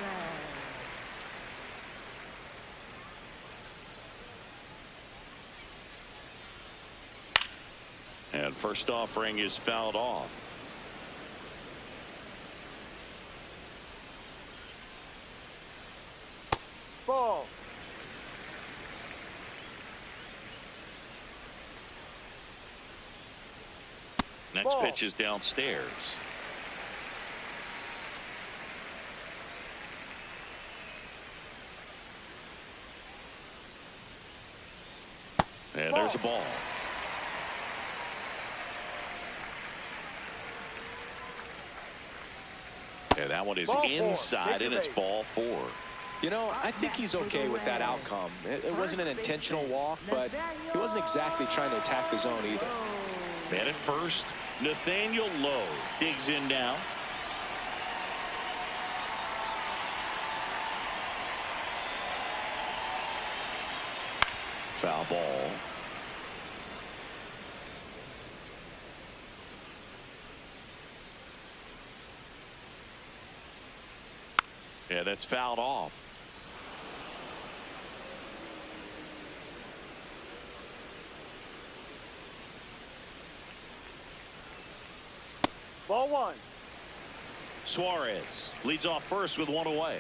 And first offering is fouled off. Ball. Next Ball. pitch is downstairs. And there's a ball. And that one is Ball four. inside, Take and your it's base. ball 4. You know, I think he's okay with that outcome. It wasn't an intentional walk, but he wasn't exactly trying to attack the zone either. Man at first, Nathaniel Lowe digs in now. Foul ball. Yeah, that's fouled off. Ball one. Suarez leads off first with one away.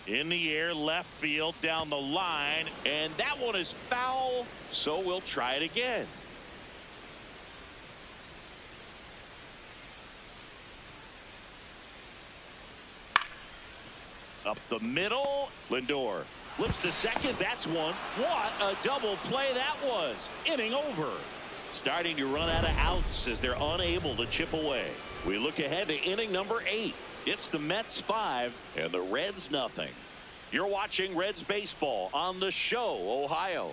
In the air, left field, down the line, and that one is foul, so we'll try it again. Up the middle, Lindor flips to second. That's one. What a double play that was. Inning over. Starting to run out of outs as they're unable to chip away. We look ahead to inning number 8. It's the Mets 5 and the Reds nothing. You're watching Reds baseball on The Show, Ohio.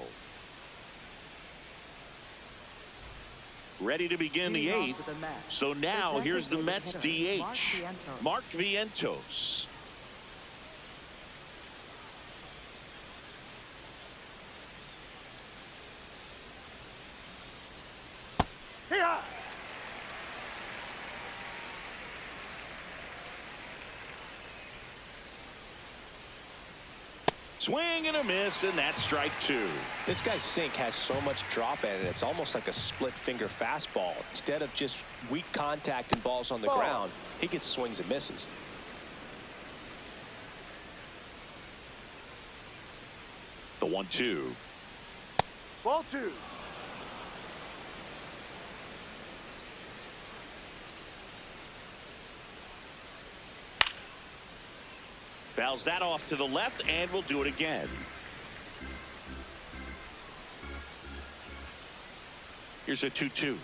Ready to begin the Leading off 8th. for the Mets, So now the here's the designated Mets hitter, DH, Mark Vientos. Here. Swing and a miss, and that's strike 2. This guy's sink has so much drop at it. It's almost like a split finger fastball. Instead of just weak contact and balls on the ground, he gets swings and misses. The 1-2. Ball two. Fouls that off to the left, and we'll do it again. Here's a 2-2.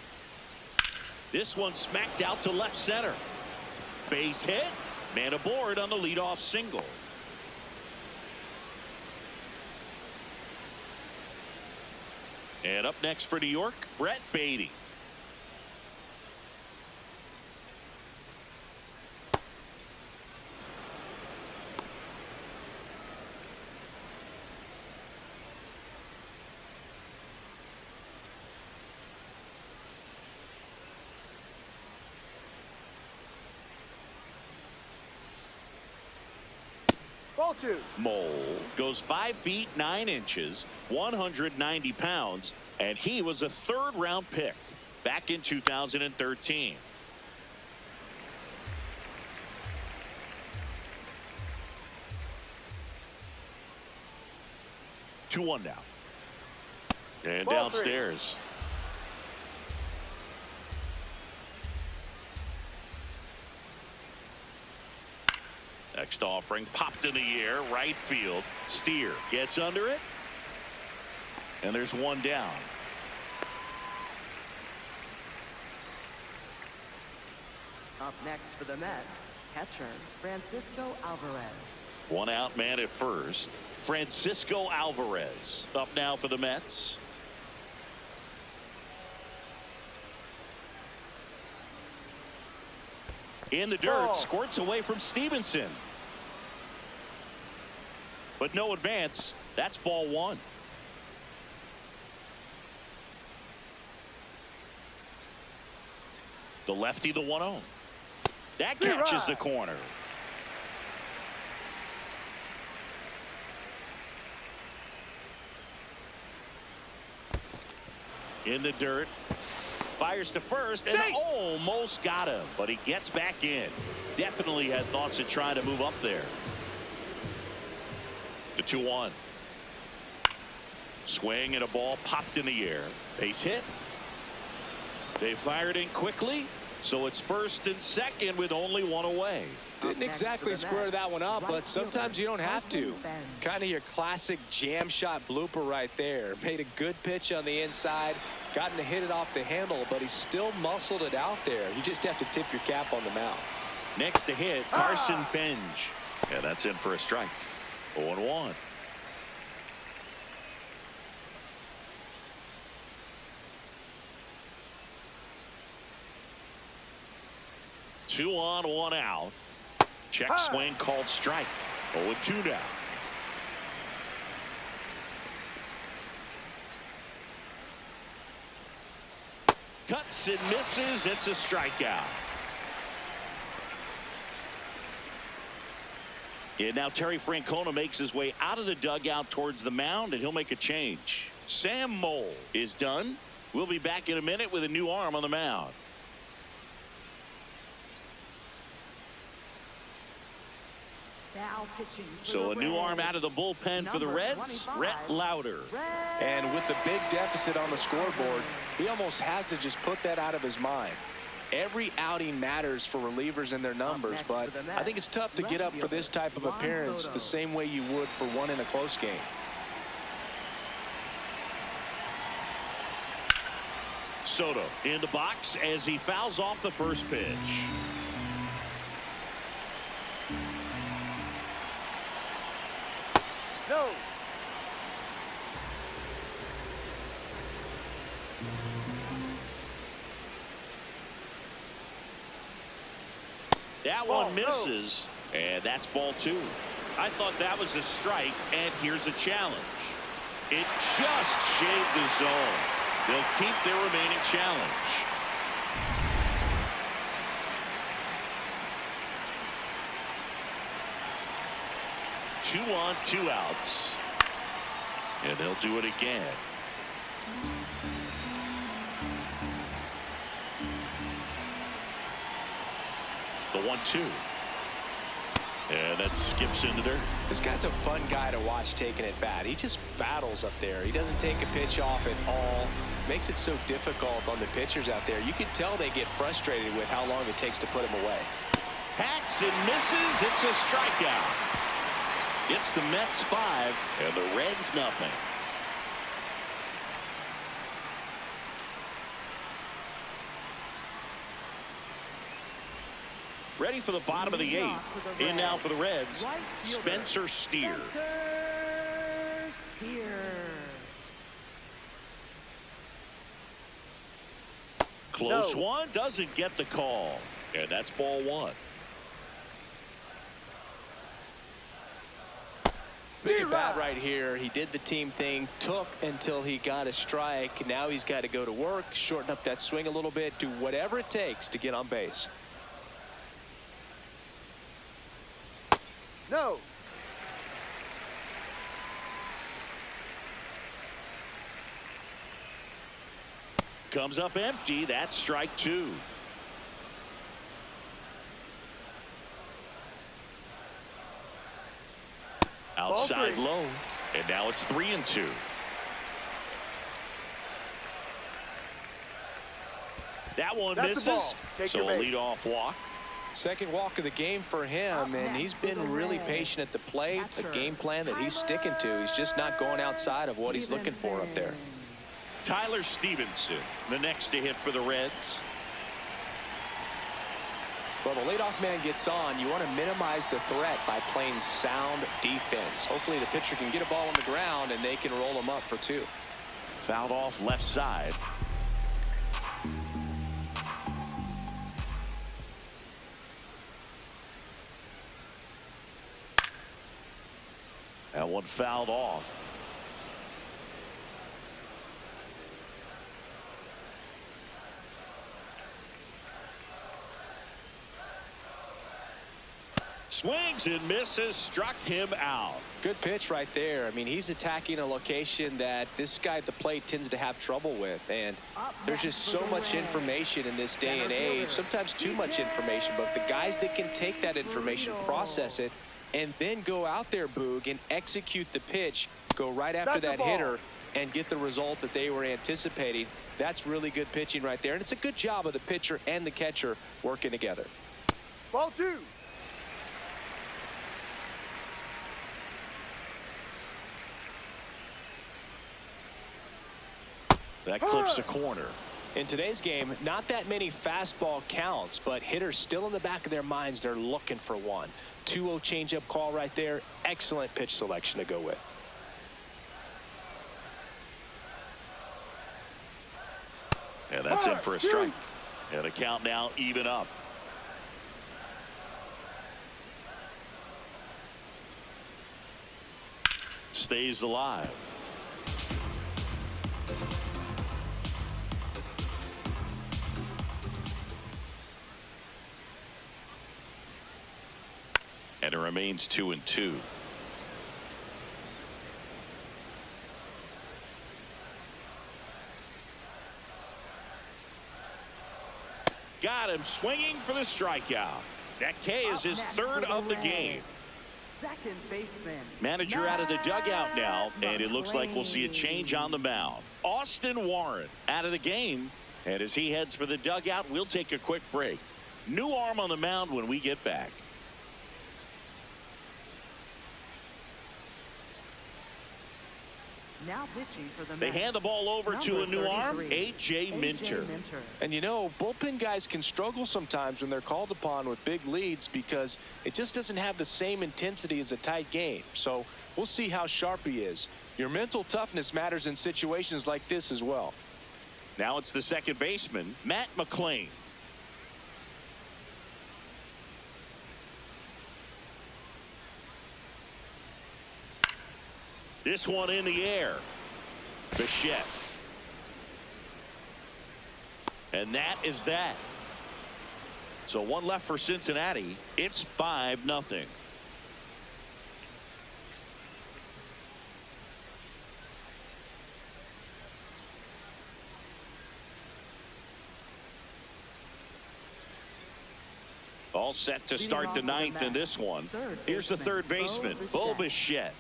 This one smacked out to left center. Base hit. Man aboard on the leadoff single. And up next for New York, Brett Beatty. Ball two. Mole goes 5 feet 9 inches, 190 pounds, and he was a 3rd round pick back in 2013. Two one now. And Ball three. downstairs. Next offering popped in the air, right field. Steer gets under it. And there's one down. Up next for the Mets, catcher Francisco Alvarez. One out man at first. Francisco Alvarez up now for the Mets. In the dirt, squirts away from Stevenson. But no advance. That's ball one. The lefty, the 1-0. That catches the corner. In the dirt. Fires to first and almost got him, but he gets back in. Definitely had thoughts of trying to move up there. The 2-1. Swing and a ball popped in the air. Base hit. They fired in quickly, so it's first and second with only one away. Didn't exactly square that one up, but sometimes you don't have to. Kind of your classic jam shot blooper right there. Made a good pitch on the inside, gotten to hit it off the handle, but he still muscled it out there. You just have to tip your cap on the mound. Next to hit, Carson Benj. Yeah, that's in for a strike. 0-1. Two on, one out. Check swing called strike. 0-2 now. Cuts and misses. It's a strikeout. And now Terry Francona makes his way out of the dugout towards the mound, and he'll make a change. Sam Mole is done. We'll be back in a minute with a new arm on the mound. Now pitching for So a the new Reds. arm out of the bullpen for the Number Reds, 25, Rhett Lauder. And with the big deficit on the scoreboard, he almost has to just put that out of his mind. Every outing matters for relievers and their numbers, but I think it's tough to get up for this type of appearance the same way you would for one in a close game. Soto in the box as he fouls off the first pitch. No. That one misses, and that's ball two. I thought that was a strike, and here's a challenge. It just shaved the zone. They'll keep their remaining challenge. Two on, two outs. And they'll do it again. The 1-2. And that skips into dirt. This guy's a fun guy to watch taking at bat. He just battles up there. He doesn't take a pitch off at all. Makes it so difficult on the pitchers out there. You can tell they get frustrated with how long it takes to put him away. Hacks and misses. It's a strikeout. It's the Mets 5 and the Reds nothing. Ready for the bottom of the 8th. In now for the Reds, Spencer Steer. Close one, doesn't get the call. And that's ball one. Big at bat right here. He did the team thing, took until he got a strike. Now he's got to go to work, shorten up that swing a little bit, do whatever it takes to get on base. No. Comes up empty. That's strike two. Outside low. And now it's 3-2. That one misses. So a leadoff walk. Second walk of the game for him, and he's been really patient at the plate. A game plan that he's sticking to. He's just not going outside of what he's looking for up there. Tyler Stevenson, the next to hit for the Reds. Well, the leadoff man gets on. You want to minimize the threat by playing sound defense. Hopefully the pitcher can get a ball on the ground and they can roll him up for 2. Fouled off left side. That one fouled off. Swings and misses, struck him out. Good pitch right there. I mean, he's attacking a location that this guy at the plate tends to have trouble with. And there's just so much information in this day and age, sometimes too much information. But the guys that can take that information, process it, and then go out there, Boog, and execute the pitch, go right after that hitter, and get the result that they were anticipating. That's really good pitching right there. And it's a good job of the pitcher and the catcher working together. Ball 2. That clips the corner. In today's game, not that many fastball counts, but hitters still in the back of their minds, they're looking for one. 2-0 changeup call right there. Excellent pitch selection to go with. And that's in for a strike. And the count now even up. Stays alive. And it remains 2-2. Got him swinging for the strikeout. That K is his third of the game. Second baseman. Manager out of the dugout now, and it looks like we'll see a change on the mound. Austin Warren out of the game, and as he heads for the dugout, we'll take a quick break. New arm on the mound when we get back. Now pitching for the They Mets. hand the ball over to a new arm, A.J. Minter. And you know, bullpen guys can struggle sometimes when they're called upon with big leads because it just doesn't have the same intensity as a tight game. So we'll see how sharp he is. Your mental toughness matters in situations like this as well. Now it's the second baseman, Matt McClain. This one in the air. Bichette. And that is that. So one left for Cincinnati. It's 5-0. All set to start the ninth in this one. Here's the third baseman, Bo Bichette.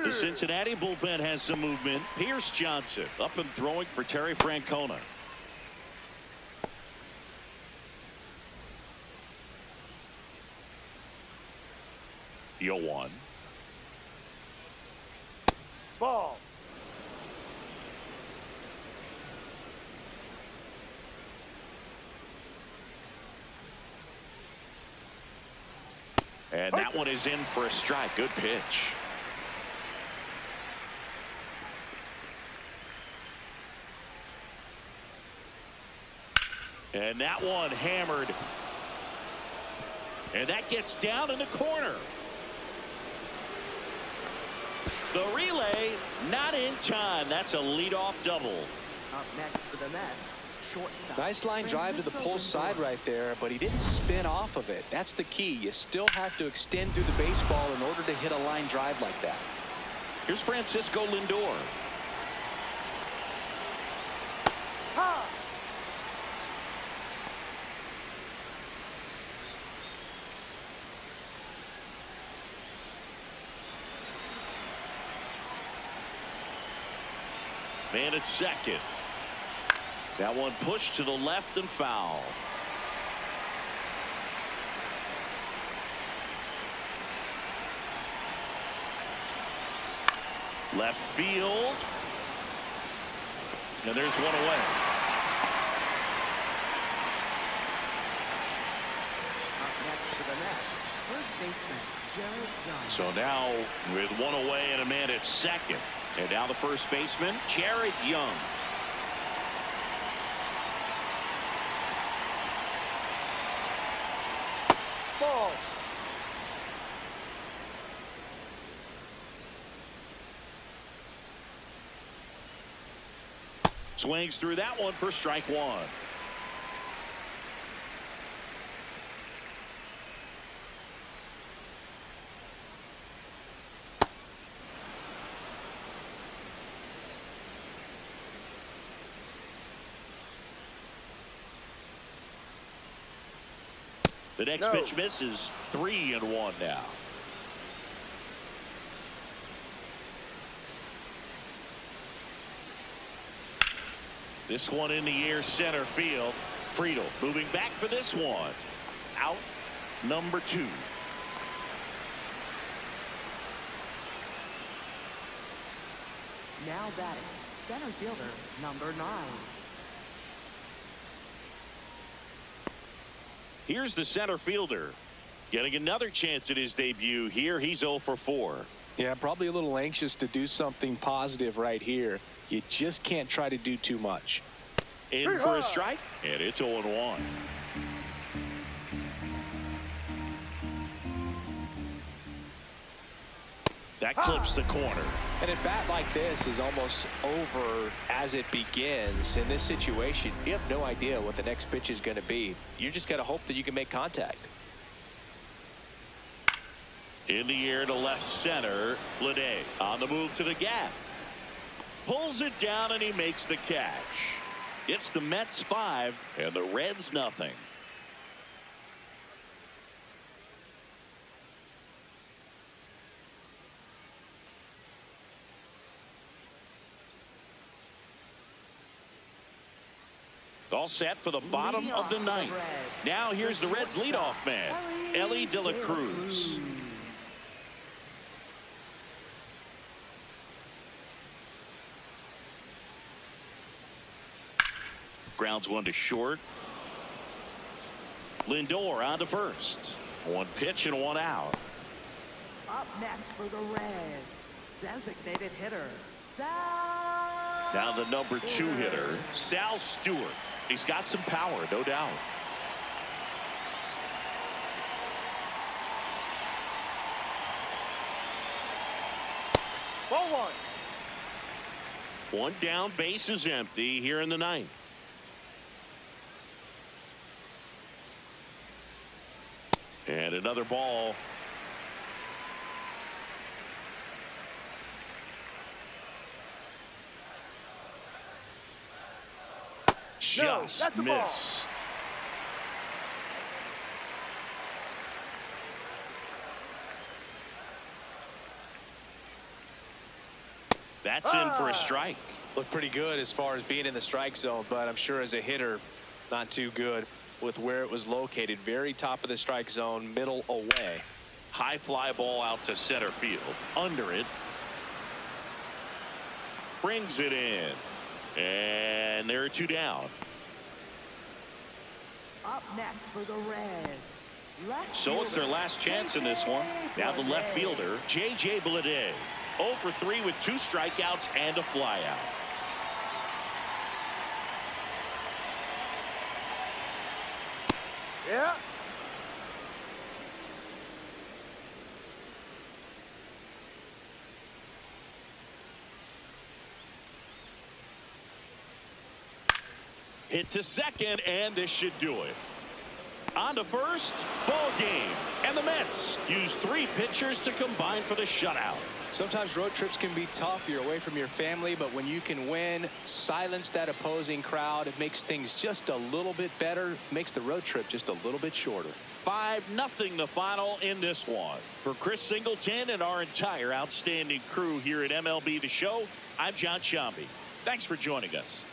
The Cincinnati bullpen has some movement. Pierce Johnson up and throwing for Terry Francona. Deal one. Ball. And that one is in for a strike. Good pitch. And that one hammered. And that gets down in the corner. The relay not in time. That's a leadoff double. Up next for the Mets, shortstop. Nice line drive to the pull side right there, but he didn't spin off of it. That's the key. You still have to extend through the baseball in order to hit a line drive like that. Here's Francisco Lindor. Ha! Man at second. That one pushed to the left and foul. Left field. And there's one away. Up next for the Mets, first baseman Jared Young. So now with one away and a man at second. And now the first baseman, Jared Young. Ball. Swings through that one for strike one. The next pitch misses. 3-1 now. This one in the air, center field. Friedel moving back for this one. Out number 2. Now batting, center fielder number 9. Here's the center fielder getting another chance at his debut here. He's 0 for 4. Yeah, probably a little anxious to do something positive right here. You just can't try to do too much. In for a strike, and it's 0-1. That clips the corner. And a bat like this is almost over as it begins. In this situation, you have no idea what the next pitch is going to be. You just got to hope that you can make contact. In the air to left center. Lede on the move to the gap. Pulls it down and he makes the catch. It's the Mets 5 and the Reds nothing. All set for the bottom of the ninth. Now here's the Reds leadoff man, Ellie De La Cruz. Grounds one to short. Lindor on to first. One pitch and one out. Up next for the Reds, designated hitter Sal. Down the number 2 hitter, Sal Stewart. He's got some power, no doubt. Ball 1. One down, base is empty here in the ninth. And another ball. Just missed. That's in for a strike. Looked pretty good as far as being in the strike zone, but I'm sure as a hitter, not too good with where it was located. Very top of the strike zone, middle away. High fly ball out to center field. Under it. Brings it in. And there are 2 down. Up next for the Reds. So it's their last chance in this one. Now the left fielder, J.J. Bleday. 0 for 3 with 2 strikeouts and a flyout. Yeah. Hit to second, and this should do it. On to first, ball game. And the Mets use 3 pitchers to combine for the shutout. Sometimes road trips can be tough. You're away from your family, but when you can win, silence that opposing crowd, it makes things just a little bit better, makes the road trip just a little bit shorter. 5-0 the final in this one. For Chris Singleton and our entire outstanding crew here at MLB The Show, I'm John Sciambi. Thanks for joining us.